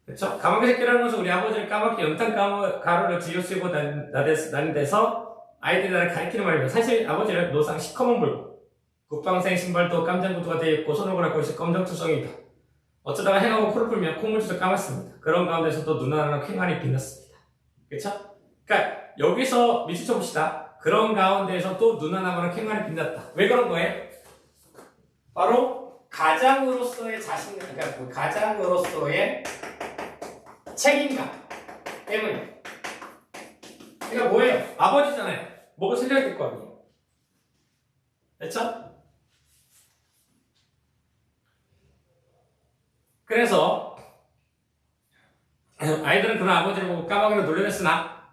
그렇죠? 까마귀 새끼라는 것은 우리 아버지는 까마귀 연탄 가루를 지어쓰고 다닌 데서 아이들이 나를 가리키는 말입니다. 사실 아버지는 노상 시커먼 물고 국방생 신발도 깜장구두가 되어 있고 손을 걸고 있어 검정투성이다. 어쩌다가 행하고 코를 풀며 콧물도 감았습니다. 그런 가운데서도 눈 하나는 쾌활히 빛났습니다. 그렇죠? 그러니까 여기서 밑줄 쳐봅시다. 그런 가운데에서 또 눈 하나는 쾌활히 빛났다. 왜 그런 거예요? 바로 가장으로서의 자신감, 그러니까 그 가장으로서의 책임감 때문에. 그러니까 뭐예요? 아버지잖아요. 뭐가 생겨야 될 거 아니에요. 됐죠? 그래서 아이들은 그런 아버지를 보고 까마귀로 놀려냈으나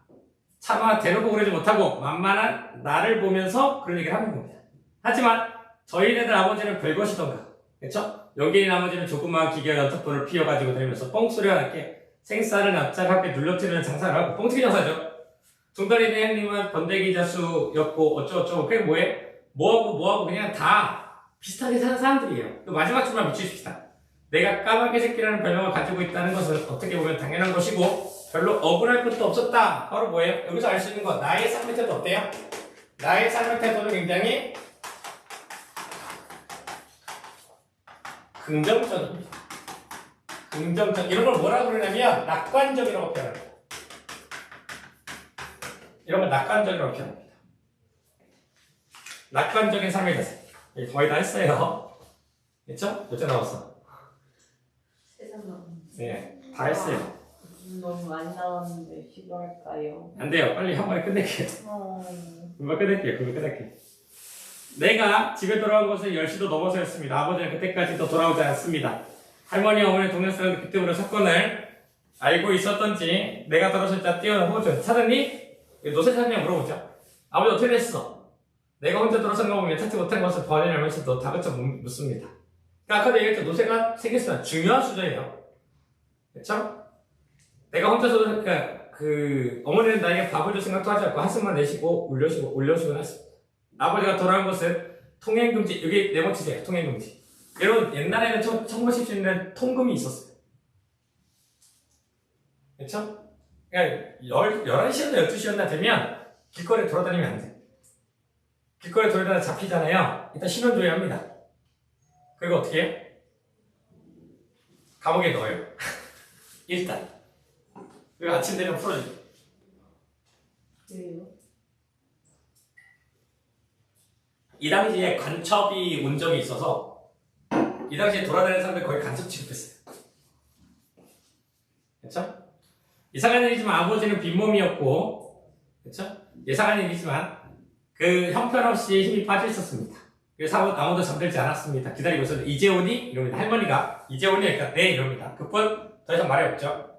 차마 대놓고 그러지 못하고 만만한 나를 보면서 그런 얘기를 하는 겁니다. 하지만 저희네들 아버지는 별것이던가, 그렇죠? 연기인 아버지는 조그마한 기계와 연탄불을 피워가지고 다니면서 뻥소리와 함께 생쌀을 납작하게 눌러뜨리는 장사를 하고, 뻥튀기 장사죠. 중다리네 형님은 번데기 자수였고 어쩌고저쩌고. 그게 뭐예요? 뭐하고 그냥 다 비슷하게 사는 사람들이에요. 마지막 줄만 미치십시다. 내가 까마귀 새끼라는 별명을 가지고 있다는 것은 어떻게 보면 당연한 것이고 별로 억울할 것도 없었다. 바로 뭐예요? 여기서 알 수 있는 거, 나의 삶의 태도 어때요? 나의 삶의 태도는 굉장히 긍정적입니다. 긍정적. 이런 걸 뭐라고 그러냐면 낙관적이라고 표현합니다. 이런 걸 낙관적이라고 표현합니다. 낙관적인 삶의 자세. 거의 다 했어요. 그쵸? 몇째 나왔어? 세상 나왔는데. 네, 다 했어요. 너무 많이 나왔는데 시도할까요? 안 돼요. 빨리 한 번에 끝낼게요. 금방 끝낼게요. 내가 집에 돌아온 것은 10시도 넘어서였습니다. 아버지는 그때까지도 돌아오지 않았습니다. 할머니, 어머니, 동네 사람들 그때부터 사건을 알고 있었던지 내가 돌아설 때 뛰어나보죠. 찾았니? 노새 찾냐 물어보죠. 아버지 어떻게 됐어? 내가 혼자 돌아선 거 보면 찾지 못한 것을 버리냐면서도 다그쳐 묻습니다. 그러니까 아까도 얘기했죠. 노새가 생겼으나 중요한 수저예요. 그쵸? 내가 혼자서, 그러니까 어머니는 나에게 밥을 줄 생각도 하지 않고 한숨만 내쉬고 울려주곤 했습니다. 아버지가 돌아온 것은 통행금지, 여기 네모치세요. 통행금지. 여러분, 옛날에는 1917년에 통금이 있었어요. 그쵸? 그러니까 11시였나 12시였나 되면 길거리에 돌아다니면 안 돼. 길거리에 돌아다니다 잡히잖아요. 일단 신원 줘야 합니다. 그리고 어떻게 해요? 감옥에 넣어요. 일단. 그리고 아침 되면 풀어줘요. 왜요? 이 당시에 간첩이 온 적이 있어서 이 당시에 돌아다니는 사람들 거의 간첩 취급했어요. 그쵸? 이상한 일이지만 아버지는 빈몸이었고, 그쵸? 예상한 일이지만 그 형편없이 힘이 빠져 있었습니다. 그래서 아무도 잠들지 않았습니다. 기다리고 있었는데 이제 오니? 이럽니다. 할머니가 이제 오니? 그러니까 네 이럽니다. 그뿐 더 이상 말이 없죠.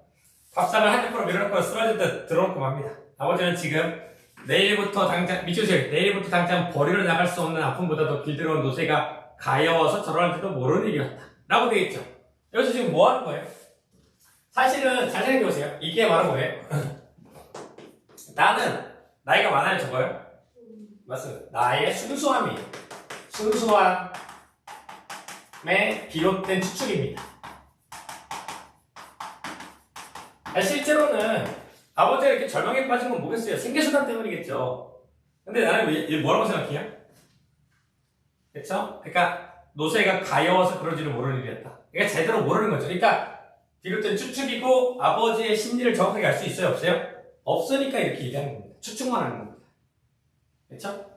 밥상을 한쪽으로 밀어놓고 쓰러질 때 들어놓고 맙니다. 아버지는 지금 내일부터 당장 버리러 나갈 수 없는 아픔보다 더 길들여온 노쇠가 가여워서 저러는지도 모르는 일이었다 라고 되어 있죠. 여기서 지금 뭐 하는 거예요? 사실은 잘 생각해보세요. 이게 바로 뭐예요? 나는 나이가 많아요 적어요? 맞습니다. 나의 순수함이에요. 순수함에 비롯된 추측입니다. 실제로는 아버지가 이렇게 절망에 빠진 건 뭐겠어요? 생계수단 때문이겠죠. 근데 나는 왜 뭐라고 생각해요? 그쵸? 그러니까 노쇠가 가여워서 그런지를 모르는 일이었다. 그러니까 제대로 모르는 거죠. 그러니까 비롯된 추측이고 아버지의 심리를 정확하게 알 수 있어요? 없어요? 없으니까 이렇게 얘기하는 겁니다. 추측만 하는 겁니다. 그쵸?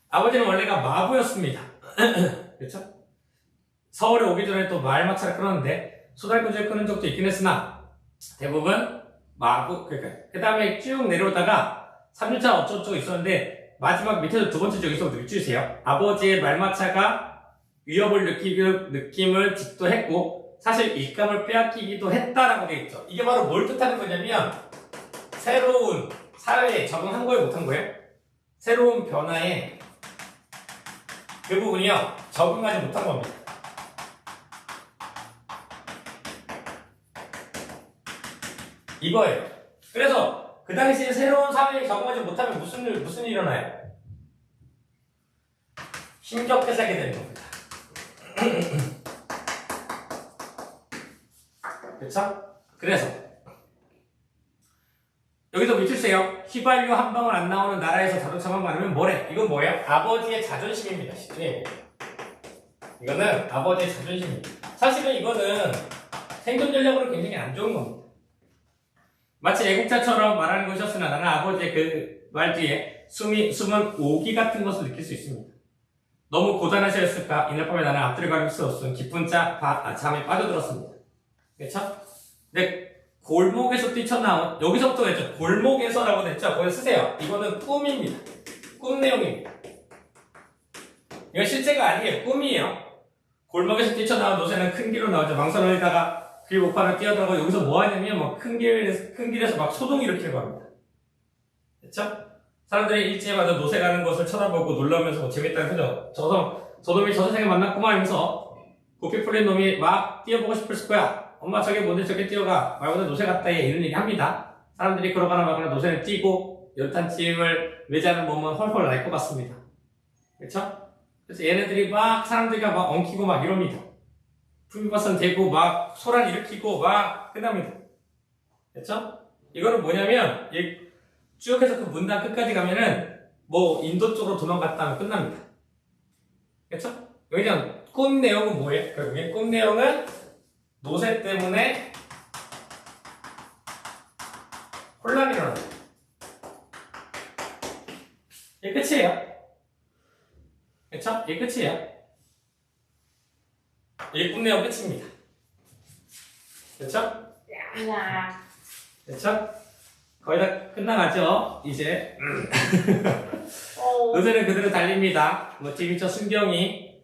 아버지는 원래가 마부였습니다. 그쵸? 서울에 오기 전에 또 말마차를 끊었는데 소달구지를 끊은 적도 있긴 했으나 대부분 마구 그러니까 그 다음에 쭉 내려오다가 3주차 어쩌고저쩌고 있었는데 마지막 밑에서 두 번째 저기서 느껴주세요. 아버지의 말마차가 위협을 느낌을 직도했고 사실 일감을 빼앗기기도 했다라고 되어 있죠. 이게 바로 뭘 뜻하는 거냐면 새로운 사회에 적응한 거예요, 못한 거예요? 새로운 변화에 그 부분이요 적응하지 못한 겁니다. 이거예요. 그래서 그 당시에 새로운 사회에 적응하지 못하면 무슨 일이 일어나요? 힘겹게 살게 되는 겁니다. 그렇죠? 그래서 여기서 밑줄세요. 휘발유 한 방울 안 나오는 나라에서 자동차만 많으면 뭐래? 이건 뭐예요? 아버지의 자존심입니다. 쉽게 이거는 아버지의 자존심입니다. 사실은 이거는 생존 전략으로 굉장히 안 좋은 겁니다. 마치 애국자처럼 말하는 것이었으나 나는 아버지의 그 말 뒤에 숨은 오기 같은 것을 느낄 수 있습니다. 너무 고단하셨을까? 이날 밤에 나는 앞뒤를 가릴 수 없은 깊은 잠에 빠져들었습니다. 그렇죠? 근데 골목에서 뛰쳐나온 여기서부터 했죠. 골목에서라고 했죠. 거기 쓰세요. 이거는 꿈입니다. 꿈 내용입니다. 이건 실제가 아니에요. 꿈이에요. 골목에서 뛰쳐나온 노새는 큰 길로 나오죠. 망설이다가 길 목판을 뛰어들어가고 여기서 뭐 하냐면 뭐 큰 길에서 막 소동 일으키려고 합니다. 그쵸? 사람들이 일제마다 노새 가는 것을 쳐다보고 놀라면서 뭐 재밌다는 거죠. 저놈이 저 세상에 만났구만 하면서 고삐 풀린 놈이 막 뛰어보고 싶을 거야. 엄마 저게 뭔데 저게 뛰어가. 말보다 노새 같다 얘 이런 얘기 합니다. 사람들이 걸어가나 말거나 노새는 뛰고 열탄침을 매자는 몸은 헐헐 날 것 같습니다. 그쵸? 그래서 얘네들이 막 사람들과 막 엉키고 막 이럽니다. 풀밭은 대고 막 소란 일으키고 막 끝납니다. 그쵸? 이거는 뭐냐면 쭉 해서 그 문단 끝까지 가면은 뭐 인도 쪽으로 도망갔다 하면 끝납니다. 그쵸? 왜냐면 꿈 내용은 뭐예요? 결국엔 꿈 내용은 노새 때문에 혼란이 일어납니다. 이게 끝이에요. 그쵸? 이게 끝이에요. 이게 꿈 내용 끝입니다. 그쵸? 야. 그쵸? 거의 다 끝나가죠? 이제 노새는 그대로 달립니다. 뭐 뒤미쳐 순경이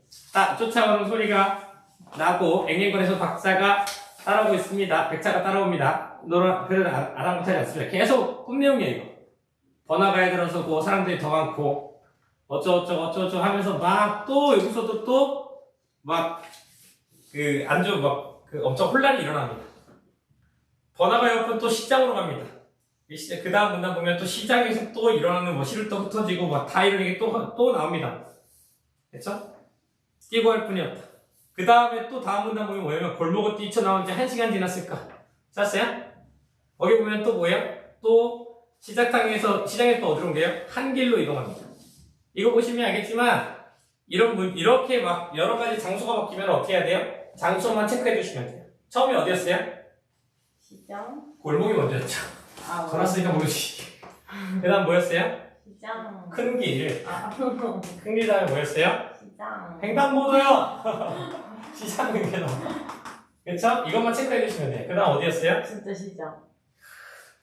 쫓아오는 소리가 나고 앵앵거려서 박사가 따라오고 있습니다. 백차가 따라옵니다. 그래도 아랑곳하지 않습니다. 계속 꿈 내용이에요. 이거 번화가에 들어서고 사람들이 더 많고 어쩌고저쩌고 하면서 막 또 여기서도 또 막 아주 막 엄청 혼란이 일어납니다. 번화가 옆은 또 시장으로 갑니다. 그 다음 문단 보면 또 시장에서 또 일어나는 뭐 시루떡 흩어지고 막 다 이런 얘기 또 나옵니다. 그쵸? 뛰고 할 뿐이 없다. 그 다음에 또 다음 문단 보면 뭐냐면 골목을 뛰쳐나온 지 1시간 지났을까? 짰어요? 거기 보면 또 뭐예요? 또 시장에서 또 어디로 온게요? 한 길로 이동합니다. 이거 보시면 알겠지만 이렇게 막 여러 가지 장소가 바뀌면 어떻게 해야 돼요? 장소만 체크해 주시면 돼요. 처음이 어디였어요? 시장. 골목이 먼저였죠. 걸었으니까 모르지. 그 다음 뭐였어요? 시장. 큰 길. 큰 길 다음에 뭐였어요? 시장. 횡단보도요! 시장은 그냥. 그쵸? 이것만 체크해 주시면 돼요. 그 다음 어디였어요? 진짜 시장.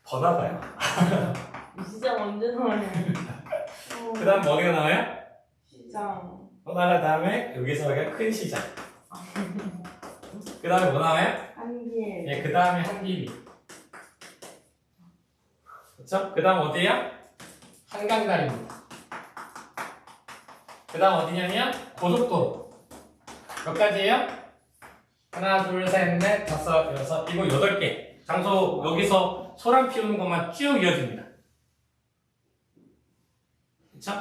번화가요. 이 시장 언제 나와요? 그 다음 뭐가 나와요? 시장. 번화가 다음에 여기서가 큰 시장. 그 다음에 뭐 나와요? 한길. 예, 그 다음에 한길이. 그쵸? 그 다음 어디야? 한강다리입니다. 그 다음 어디냐면 고속도로. 몇 가지예요? 하나, 둘, 셋, 넷, 다섯, 여섯, 일곱, 8개. 장소 여기서 소란 피우는 것만 쭉 이어집니다. 그쵸?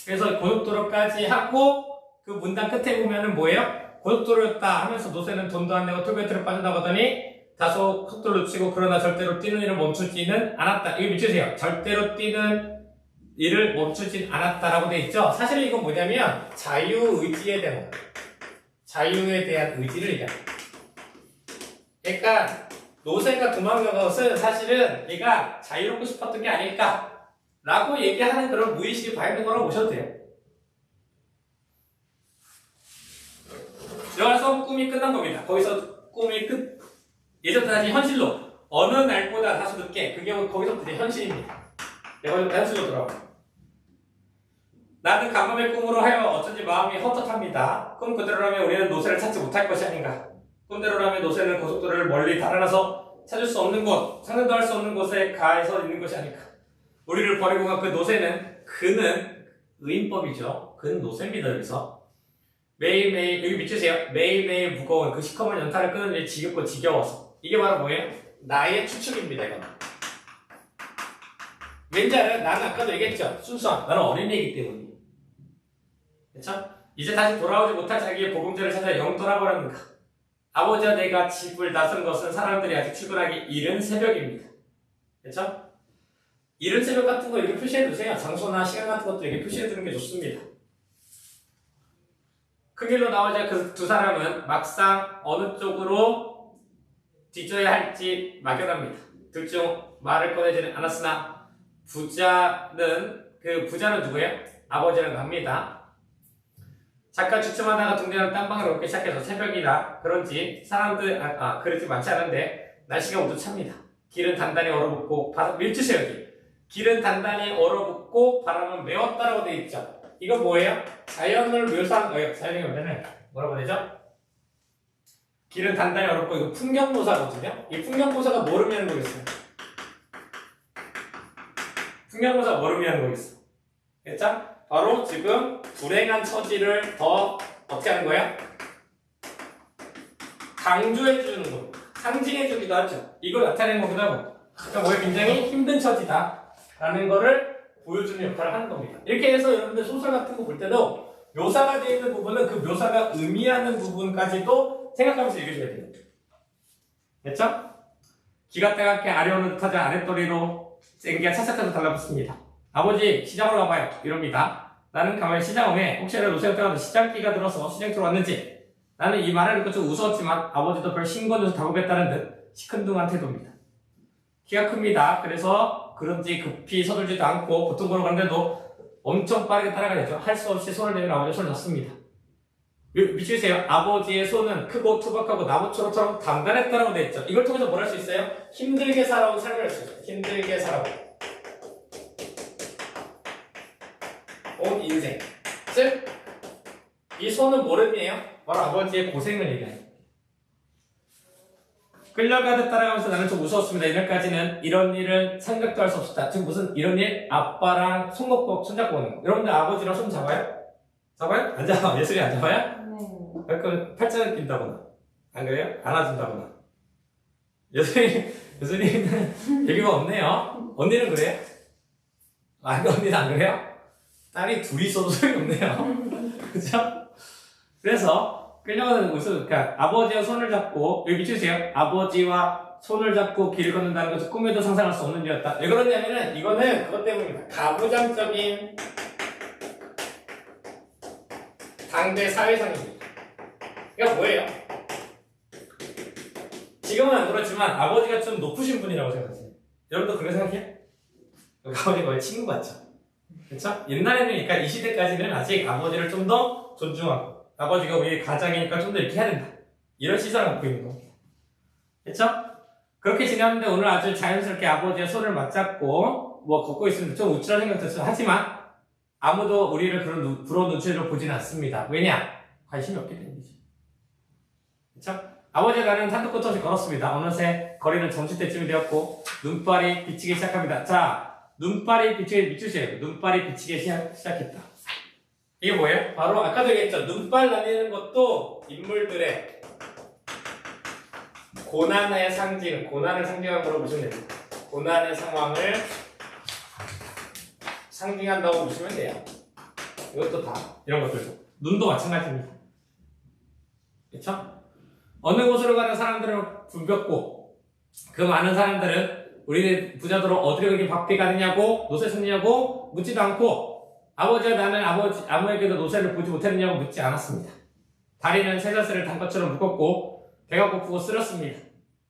그래서 고속도로까지 하고 그 문단 끝에 보면은 뭐예요? 고속도로였다 하면서 노새는 돈도 안 내고 톨게이트로 빠져나가더니 다소 속도를 늦추고 그러나 절대로 뛰는 일을 멈추지는 않았다. 이거 밑주세요. 절대로 뛰는 일을 멈추진 않았다라고 돼 있죠. 사실 이건 뭐냐면 자유의지에 대한 자유에 대한 의지를 얘기합니다. 그러니까 노새가 도망간 것은 사실은 얘가 자유롭고 싶었던 게 아닐까라고 얘기하는 그런 무의식이 밝은 거라고 보셔도 돼요. 들어가서 꿈이 끝난 겁니다. 거기서 꿈이 끝 예전부터 다시 현실로 어느 날보다 다소 늦게 그게 거기서부터 이제 현실입니다. 내가 현실로 돌아와. 나는 가뭄의 꿈으로 하여 어쩐지 마음이 헛헛합니다. 꿈 그대로라면 우리는 노새를 찾지 못할 것이 아닌가. 꿈대로라면 노새는 고속도로를 멀리 달아나서 찾을 수 없는 곳, 상상도 할 수 없는 곳에 가에서 있는 것이 아닐까. 우리를 버리고 간 그 노새는 그는 의인법이죠. 그는 노새입니다. 여기서 매일매일 여기 밑주세요. 매일매일 무거운 그 시커먼 연탄을 끄는 일 지겹고 지겨워서 이게 바로 뭐예요? 나의 추측입니다. 이건 왠지 알아요? 나는 아까도 얘기했죠. 순수함. 나는 어린애이기 때문에. 그쵸? 이제 다시 돌아오지 못할 자기의 보금자를 찾아 영떠나버렸는가. 아버지와 내가 집을 나선 것은 사람들이 아직 출근하기 이른 새벽입니다. 그쵸? 이른 새벽 같은 거 이렇게 표시해두세요. 장소나 시간 같은 것도 이렇게 표시해두는 게 좋습니다. 큰 길로 나오자 그 두 사람은 막상 어느 쪽으로 뒤져야 할지 막연합니다. 둘 중 말을 꺼내지는 않았으나 부자는 누구예요? 아버지라고 합니다. 잠깐 주춤하다가 동네는 딴방을 얻기 시작해서 새벽이라 그런지 사람들 그렇게 많지 않은데 날씨가 우두찹니다. 길은 단단히 얼어붙고 바람 밀주세요 여기. 길은 단단히 얼어붙고 바람은 메웠다라고 되어 있죠. 이거 뭐예요? 자연을 묘사한 거예요. 자연이 오면은 뭐라고 되죠? 길은 단단히 얼었고 이거 풍경모사거든요. 이 풍경모사가 뭐를 의미하는 거겠어요? 풍경모사가 뭐를 의미하는 거겠어? 그렇죠? 바로 지금 불행한 처지를 더 어떻게 하는 거야? 강조해주는 거, 상징해주기도 하죠. 이걸 나타내는 거기도 하고, 그러니까 뭐에 굉장히 힘든 처지다라는 거를 보여주는 역할을 하는 겁니다. 이렇게 해서 여러분들 소설 같은 거 볼 때도 묘사가 되어 있는 부분은 그 묘사가 의미하는 부분까지도 생각하면서 읽으셔야 돼요. 됐죠? 기가 따갑게 아래오는 듯하지 아랫도리로 쟁기가 차차차차 달라붙습니다. 아버지 시장으로 가봐요. 이럽니다. 나는 가만히 시장 오에 혹시라도 노새가 떠가도 시장기가 들어서 시장터로 왔는지 나는 이 말을 듣고 좀 웃었지만 아버지도 별 신고는 다보겠다는 듯 시큰둥한 태도입니다. 키가 큽니다. 그래서 그런지 급히 서둘지도 않고 보통 걸어가는데도 엄청 빠르게 따라가야죠. 할 수 없이 손을 내밀어 아버지의 손을 잡습니다. 미치세요. 아버지의 손은 크고 투박하고 나무처럼 단단했다라고 되어 있죠. 이걸 통해서 뭘 할 수 있어요? 힘들게 살아온 삶을 할 수 있어요. 힘들게 살아온 인생. 즉, 이 손은 뭘 의미해요? 바로 아버지의 고생을 얘기해요. 끌려가듯 따라가면서 나는 좀 무서웠습니다. 이날까지는 이런 일은 생각도 할 수 없었다. 지금 무슨 이런 일? 아빠랑 손 놓고 손잡고 오는 거. 여러분들 아버지랑 손 잡아요? 잡아요? 안 잡아. 예술이 안 잡아요? 네. 그럼 팔짱을 낀다거나. 안 그래요? 안아준다거나. 예술이는 얘기가 없네요. 언니는 그래요? 언니는 안 그래요? 딸이 둘이 있어도 소용이 없네요. 그죠? 그래서 끌려가는 모습, 그러니까 아버지와 손을 잡고 여기 미치세요. 아버지와 손을 잡고 길을 걷는다는 것은 꿈에도 상상할 수 없는 일이었다. 왜 그러냐면은 이거는 그것 때문입니다. 가부장적인 당대 사회상입니다. 그러니까 뭐예요? 지금은 안 그렇지만 아버지가 좀 높으신 분이라고 생각하세요. 여러분도 그렇게 생각해요? 아버지가 거의 친구 같죠? 그쵸? 옛날에는 그러니까 이 시대까지는 아직 아버지를 좀 더 존중하고 아버지가 우리 가장이니까 좀 더 이렇게 해야 된다. 이런 시선을 갖고 있는 겁니다. 그쵸? 그렇게 지냈는데 오늘 아주 자연스럽게 아버지의 손을 맞잡고 뭐 걷고 있으면 좀 우쭐한 생각도 들어요. 하지만 아무도 우리를 그런 부러운 눈치로 보진 않습니다. 왜냐? 관심이 없기 때문이죠. 그쵸? 아버지와 나는 한도 끝 없이 걸었습니다. 어느새 거리는 점심때쯤이 되었고 눈발이 비치기 시작합니다. 자, 눈발이 비추세요. 눈발이 비치기 시작했다. 이게 뭐예요? 바로 아까도 얘기했죠. 눈발 나뉘는 것도 인물들의 고난의 상징, 고난을 상징하는 거로 보시면 됩니다. 고난의 상황을 상징한다고 보시면 돼요. 이것도 다 이런 것들도. 눈도 마찬가지입니다. 그렇죠? 어느 곳으로 가는 사람들은 붐볐고 그 많은 사람들은 우리는 부자들은 어디로 그렇게 바삐 가느냐고 노새 섰냐고 묻지도 않고 아버지와 나는 아무에게도 노새를 보지 못했느냐고 묻지 않았습니다. 다리는 새자스를 단 것처럼 무겁고 배가 고프고 쓰렸습니다.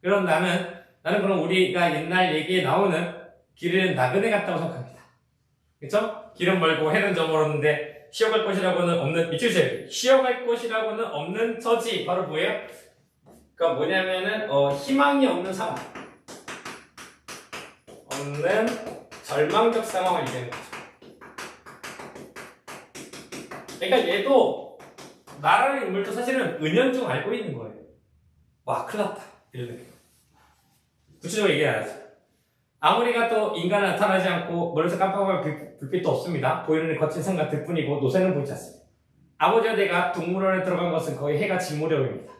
그럼 나는 그럼 우리가 옛날 얘기에 나오는 길은 나그네 같다고 생각합니다. 그쵸? 길은 멀고 해는 저 멀었는데 쉬어갈 곳이라고는 없는 쉬어갈 곳이라고는 없는 처지 바로 뭐예요? 그러니까 뭐냐면은 희망이 없는 상황, 없는 절망적 상황을 얘기하는 거죠. 그러니까 얘도 나라는 인물도 사실은 은연중 알고 있는 거예요. 와, 큰일 났다. 이런 느낌. 구체적으로 얘기 안 하죠. 아무리 가도 인간은 나타나지 않고 머리에서 깜빡하면 불빛도 없습니다. 보이는 거친 산 같을 뿐이고 노새는 보이지 않습니다. 아버지와 내가 동물원에 들어간 것은 거의 해가 질 무렵입니다.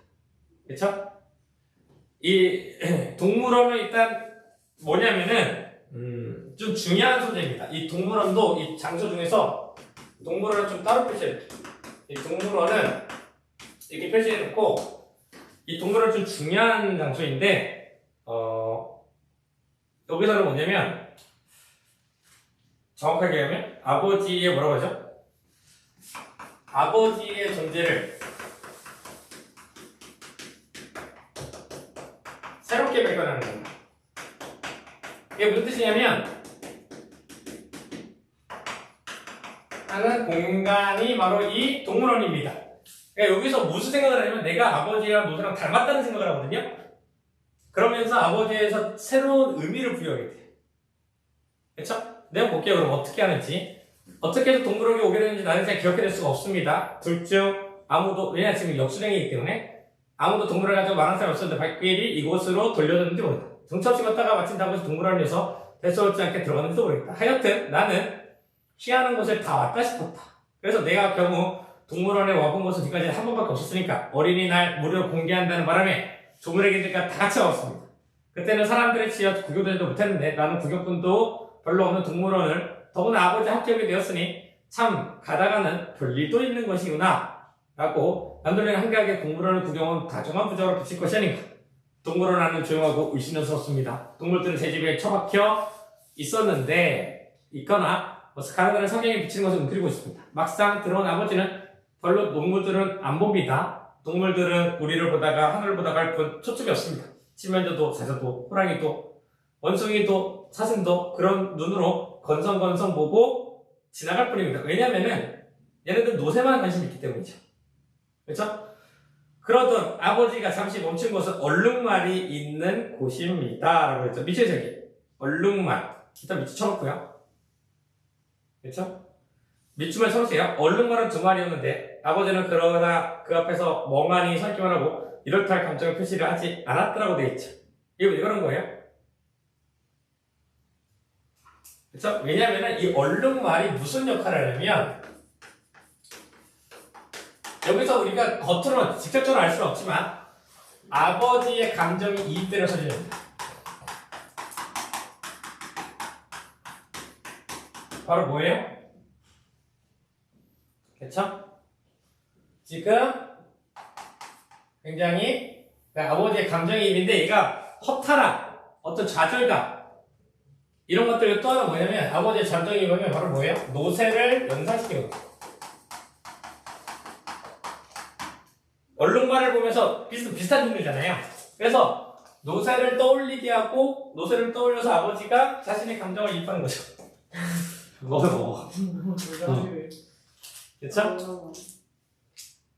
그쵸? 이 동물원은 일단 뭐냐면은 좀 중요한 소재입니다. 이 동물원도 이 장소 중에서 동물원을 좀 따로 표시해놓고 이 동물원은 이렇게 표시해놓고 이 동물원은 좀 중요한 장소인데 여기서는 뭐냐면 정확하게 하면 아버지의 뭐라고 하죠? 아버지의 존재를 새롭게 발견하는 겁니다. 이게 무슨 뜻이냐면 하는 공간이 바로 이 동물원입니다. 그러니까 여기서 무슨 생각을 하냐면 내가 아버지랑 노새랑 닮았다는 생각을 하거든요. 그러면서 아버지에서 새로운 의미를 부여하게 돼요. 그쵸? 내가 볼게요. 그럼 어떻게 하는지. 어떻게 해서 동물원에 오게 되는지 나는 잘 기억해낼 수가 없습니다. 둘 중 아무도, 왜냐 지금 역수행이기 때문에 아무도 동물원을 가지고 말한 사람이 없었는데 발길이 이곳으로 돌려졌는지 모르겠다. 정처없이 걷다가 마침 다곳에서 동물원에서 대수롭지 않게 들어갔는지도 모르겠다. 하여튼 나는 쉬하는 곳에 다 왔다 싶었다. 그래서 내가 겨우 동물원에 와본 것은 지금까지 한 번밖에 없었으니까 어린이날 무료로 공개한다는 바람에 조물애기들과 다 같이 와봤습니다. 그때는 사람들에 치여 구경도 못했는데 나는 구경꾼도 별로 없는 동물원을 더구나 아버지 합격이 되었으니 참 가다가는 별일도 있는 것이구나 라고 남들은 한가하게 동물원을 구경한 다정한 부자로 비칠 것이 아닌가. 동물원 안은 조용하고 의심스럽습니다. 동물들은 제 집에 처박혀 있거나 가나다란 성경에 비치는 것을 웅크리고 있습니다. 막상 들어온 아버지는 별로 동물들은 안 봅니다. 동물들은 우리를 보다가 하늘을 보다가 할 뿐 초점이 없습니다. 칠면조도 사자도 호랑이도 원숭이도 사슴도 그런 눈으로 건성건성 보고 지나갈 뿐입니다. 왜냐면은 얘네들 노새만 관심이 있기 때문이죠. 그렇죠? 그러던 아버지가 잠시 멈춘 곳은 얼룩말이 있는 곳입니다. 라고 했죠. 밑에 저기 얼룩말 일단 밑에 쳐놓고요. 그렇죠? 밑줄만 쳐놓으세요. 얼룩말은 2마리였는데 아버지는 그러나 그 앞에서 멍하니 서 있기만 하고 이렇다 할 감정의 표시를 하지 않았더라고 되어 있죠. 이거 왜 그런 거예요? 그쵸? 왜냐면은 이 얼룩말이 무슨 역할을 하냐면 여기서 우리가 겉으로는 직접적으로 알 수는 없지만 아버지의 감정이 이입되는 소리입니다. 바로 뭐예요? 그쵸? 지금 굉장히 아버지의 감정이입인데 얘가 허탈함, 어떤 좌절감 이런 것들을 또 하나 뭐냐면 아버지의 감정이입은 바로 뭐예요? 노새를 연상시키거든요. 얼룩말을 보면서 비슷한 종류잖아요. 그래서 노새를 떠올리게 하고 노새를 떠올려서 아버지가 자신의 감정을 이입하는 거죠. 먹어. 그쵸?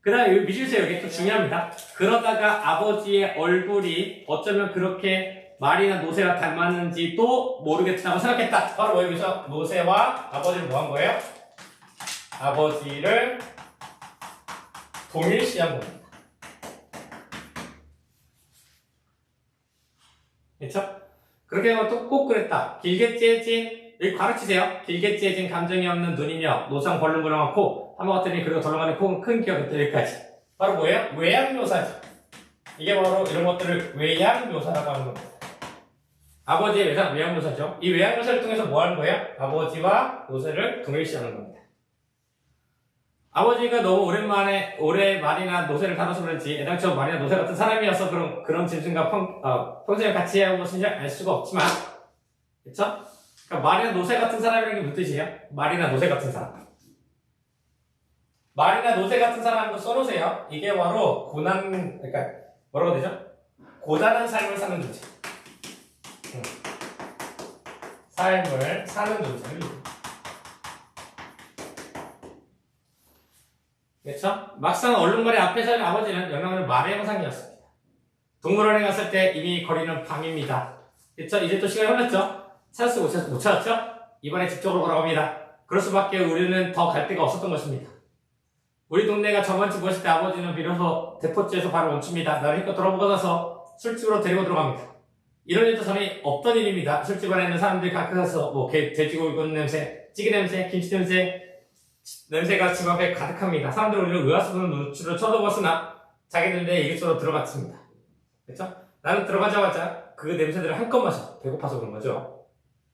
그 다음에 여기 미실세 여기 또 중요합니다. 그러다가 아버지의 얼굴이 어쩌면 그렇게 말이나 노새와 닮았는지도 모르겠다고 생각했다. 바로 여기서 노새와 아버지를 뭐 한 거예요? 아버지를 동일시한 겁니다. 그쵸? 그렇게 하면 또 꼭 그랬다. 길게 째진, 여기 가르치세요. 길게 째진 감정이 없는 눈이며 노상 벌렁벌렁한 코, 한번같더니 그리고 덜렁하는 코는 큰 기억부터 여기까지. 바로 뭐예요? 외양묘사죠. 이게 바로 이런 것들을 외양묘사라고 하는 겁니다. 아버지의 외양묘사죠. 이 외양묘사를 통해서 뭐 하는 거예요? 아버지와 노새를 동일시하는 겁니다. 아버지가 너무 오래 말이나 노새를 다뤄서 그런지 애당초 말이나 노새 같은 사람이어서 그런 짐승과 평생을 같이 해온 것은 알 수가 없지만, 그쵸? 그러니까 말이나 노새 같은 사람이라는 게 무슨 뜻이에요? 말이나 노새 같은 사람. 말이나 노새 같은 사람도 써놓으세요. 이게 바로 그러니까 뭐라고 되죠? 고단한 삶을 사는 존재. 삶을 사는 존재를. 그렇죠? 막상 얼룩말의 앞에 서는 아버지는 영향을 말의 형상이었습니다. 동물원에 갔을 때 이미 거리는 밤입니다. 그쵸? 이제 또 시간이 흘렀죠? 찾았어, 못 찾았죠? 이번에 집 쪽으로 걸어갑니다. 그럴 수밖에 우리는 더 갈 데가 없었던 것입니다. 우리 동네가 저번주 모실 때 아버지는 비로소 대포지에서 바로 멈춥니다. 나를 힘껏 돌아보고 나서 술집으로 데리고 들어갑니다. 이런 일도 전에 없던 일입니다. 술집 안에 있는 사람들이 각각 가서 돼지고기 냄새, 찌개 냄새, 김치 냄새, 냄새가 집 앞에 가득합니다. 사람들은 우리를 의아스러운 눈치로 쳐다봤으나 자기들인데 이곳으로 들어갔습니다. 그렇죠? 나는 들어가자마자 그 냄새들을 한껏 마셔 배고파서 그런 거죠.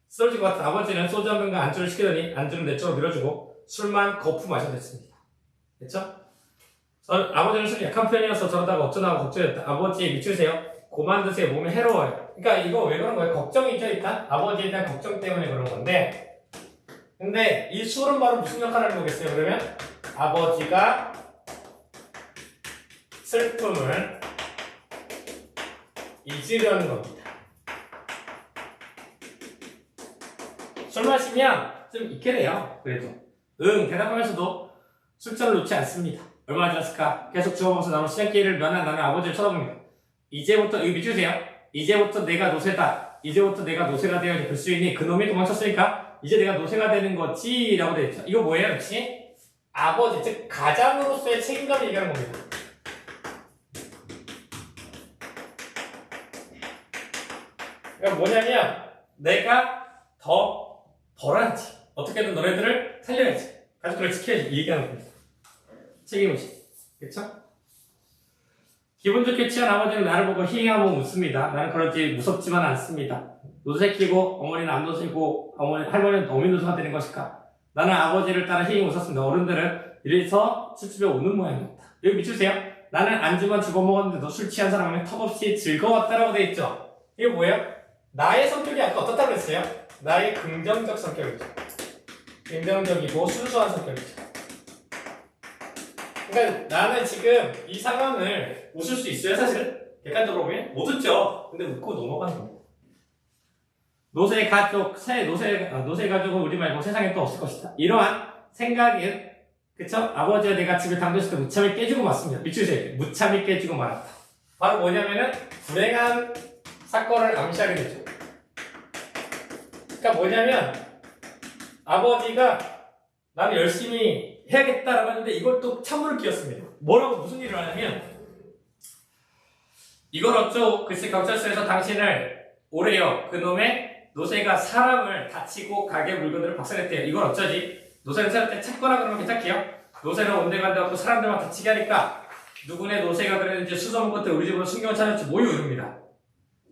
쓰러질 것 같은 아버지는 소주 한 병과 안주를 시키더니 안주는 내 쪽으로 밀어주고 술만 거푸 마셔댔습니다. 그렇죠? 아버지는 술이 약한 편이어서 저러다가 어쩌나 걱정했다. 아버지 미치세요. 고만 드세요. 몸에 해로워요. 그러니까 이거 왜 그런 거예요? 걱정이죠 일단. 아버지에 대한 걱정 때문에 그런 건데, 근데 이 술은 바로 무슨 역할을 해보겠어요? 그러면 아버지가 슬픔을 잊으려는 겁니다. 술 마시면 좀 잊게 돼요. 그래도 대답하면서도 술잔을 놓지 않습니다. 얼마나 지났을까? 계속 주워먹어서 나온 시장기회를 면한 나는 아버지를 쳐다봅니다. 이제부터 이거 믿으세요? 이제부터 내가 노새다. 이제부터 내가 노새가 되어야 될 수 있니? 그놈이 도망쳤으니까 이제 내가 노새가 되는 거지 라고 되어 있죠. 이거 뭐예요? 역시 아버지, 즉 가장으로서의 책임감을 얘기하는 겁니다. 그러니까 뭐냐면 내가 더 벌어야지. 어떻게든 너네들을 살려야지. 가족들을 지켜야지. 이 얘기하는 겁니다. 책임의식. 그쵸? 기분 좋게 취한 아버지는 나를 보고 히잉하고 웃습니다. 나는 그런지 무섭지만 않습니다. 노새 키고 어머니는 안 노새고 할머니는 어미 노새가 되는 것일까? 나는 아버지를 따라 히잉 웃었습니다. 어른들은 이래서 술집에 오는 모양이었다. 여기 미치세요? 나는 안주만 집어먹었는데도 술 취한 사람은 턱없이 즐거웠다라고 되어 있죠. 이게 뭐예요? 나의 성격이 아까 어떻다고 그랬어요? 나의 긍정적 성격이죠. 긍정적이고 순수한 성격이죠. 그러니까 나는 지금 이 상황을 웃을 수 있어요, 사실? 객관적으로 보면? 못 웃죠. 근데 웃고 넘어가는 겁니다. 노새 가족은 우리 말고 세상에 또 없을 것이다. 이러한 생각은, 그쵸? 아버지와 내가 집을 당겼을 때 무참히 깨지고 말습니다. 미치세요. 무참히 깨지고 말았다. 바로 뭐냐면은, 불행한 사건을 암시하게 되죠. 그러니까 뭐냐면, 아버지가 나는 열심히 해야겠다라고 하는데 이걸 또 찬물을 끼웠습니다. 뭐라고 무슨 일을 하냐면 이걸 어쩌고 글쎄 경찰서에서 당신을 오래요. 그놈의 노새가 사람을 다치고 가게 물건들을 박살냈대요. 이걸 어쩌지? 노새는 세울 때 찾거나 그러면 괜찮게요. 노새는 온데간데 없고 사람들만 다치게 하니까 누구네 노새가 그랬는지 수소문 것들 우리 집으로 숨겨 찾았지 뭐요 이럽니다.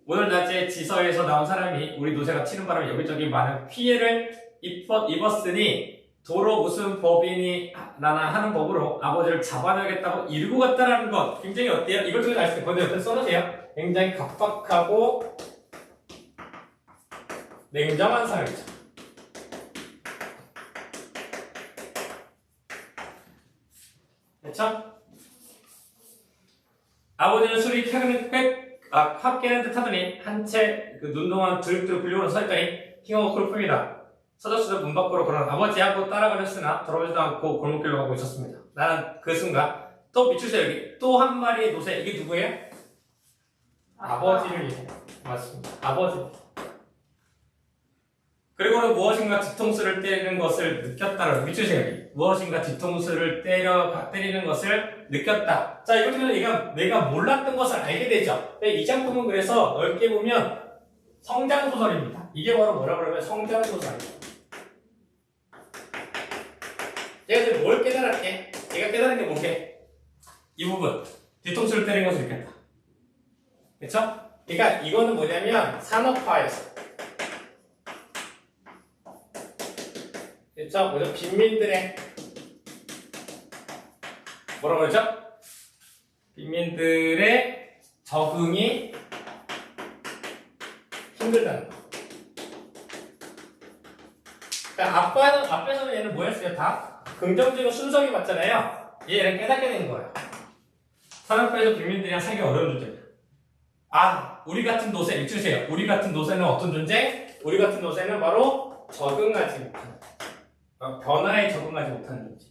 오늘 낮에 지서에서 나온 사람이 우리 노새가 튀는 바람에 여기저기 많은 피해를 입었으니 도로 무슨 법이니 나나 하는 법으로 아버지를 잡아내겠다고 이르고 갔다라는 것 굉장히 어때요? 이걸 통해서 알 수 있어요. 거기 옆에 써놓으세요. 굉장히 각박하고 냉정한 사람이죠. 그렇죠? 아버지는 술이 확 깨는 듯 하더니 한 채 그 눈동안 드륵드륵 불려오는 서있더니 킹워크를 풉니다. 서적수도 문 밖으로 걸어는 아버지하고 따라가렸으나 돌아보지도 않고 골목길로 가고 있었습니다. 나는 그 순간 또 미추세요. 여기 또 한 마리의 노새. 이게 누구예요? 아버지를 얘기해요. 맞습니다. 아버지. 그리고는 무엇인가 뒤통수를 때리는 것을 느꼈다라고 미추세요. 여기. 무엇인가 뒤통수를 때리는 것을 느꼈다. 자, 이걸 통해서 내가 몰랐던 것을 알게 되죠. 이 작품은 그래서 넓게 보면 성장소설입니다. 이게 바로 뭐라고 그러면 성장소설입니다. 내가 지금 뭘 깨달았게? 내가 깨달은 게 뭔게? 이 부분. 뒤통수를 때리는 것을 느꼈다. 그쵸? 그러니까 이거는 뭐냐면 산업화였어. 그쵸? 뭐죠? 빈민들의 뭐라고 그러죠? 빈민들의 적응이 힘들다는 거. 그러니까 앞에서는 얘는 뭐였어요? 다 긍정적이고 순성이 맞잖아요. 얘는 깨닫게 된 거예요. 산업화에서 빈민들이랑 살기 어려운 존재입니다. 우리 같은 노새, 읽으세요. 우리 같은 노새는 어떤 존재? 우리 같은 노새는 바로 적응하지 못하는 변화에 적응하지 못하는 존재.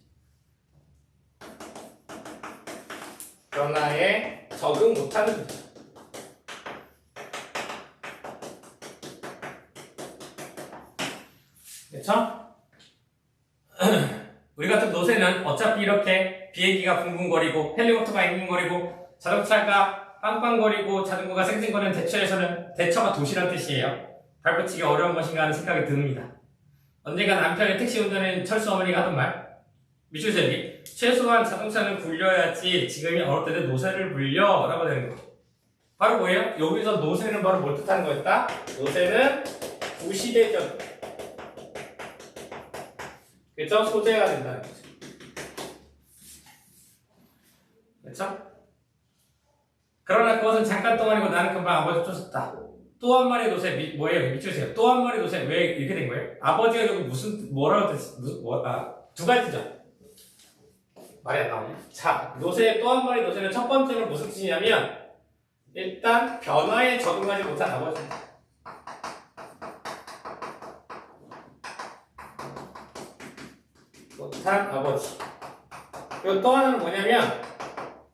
변화에 적응 못하는 존재. 그쵸? 우리 같은 노새는 어차피 이렇게 비행기가 붕붕거리고 헬리콥터가 잉잉거리고 자동차가 빵빵거리고 자전거가 쌩쌩거리는 대처가 도시란 뜻이에요. 발붙이기 어려운 것인가 하는 생각이 듭니다. 언젠가 남편의 택시 운전인 철수 어머니가 하던 말 미추세 여기 최소한 자동차는 굴려야지 지금이 어릴 때도 노새를 굴려 라고 되는 거. 바로 뭐예요? 여기서 노새는 바로 뭘 뜻하는 거였다? 노새는 구시대적 그쵸? 소재가 된다는 거죠. 그쵸? 그러나 그것은 잠깐 동안이고 나는 금방 아버지 쫓았다. 또 한 마리의 노새, 뭐예요? 미쳐주세요. 또 한 마리의 노새, 왜 이렇게 된 거예요? 아버지가 여기 뭐라고 두 가지죠. 말이 안 나오네. 자, 노새, 또 한 마리의 노새는 첫 번째는 무슨 뜻이냐면, 일단 변화에 적응하지 못한 아버지입니다. 못한 아버지. 그리고 또 하나는 뭐냐면,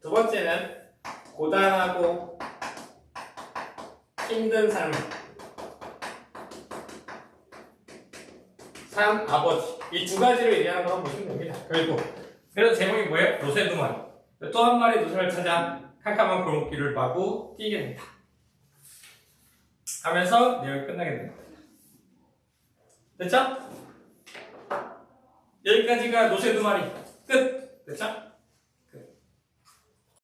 두 번째는 고단하고 힘든 삶 아버지. 이 두 가지를 얘기하는 거라고 보시면 됩니다. 결국. 그래서 제목이 뭐예요? 노새 두 마리. 또 한 마리 노새를 찾아 캄캄한 골목길을 마구 뛰게 된다. 하면서 내용이 끝나게 됩니다. 됐죠? 여기까지가 노새 두 마리. 끝! 됐죠?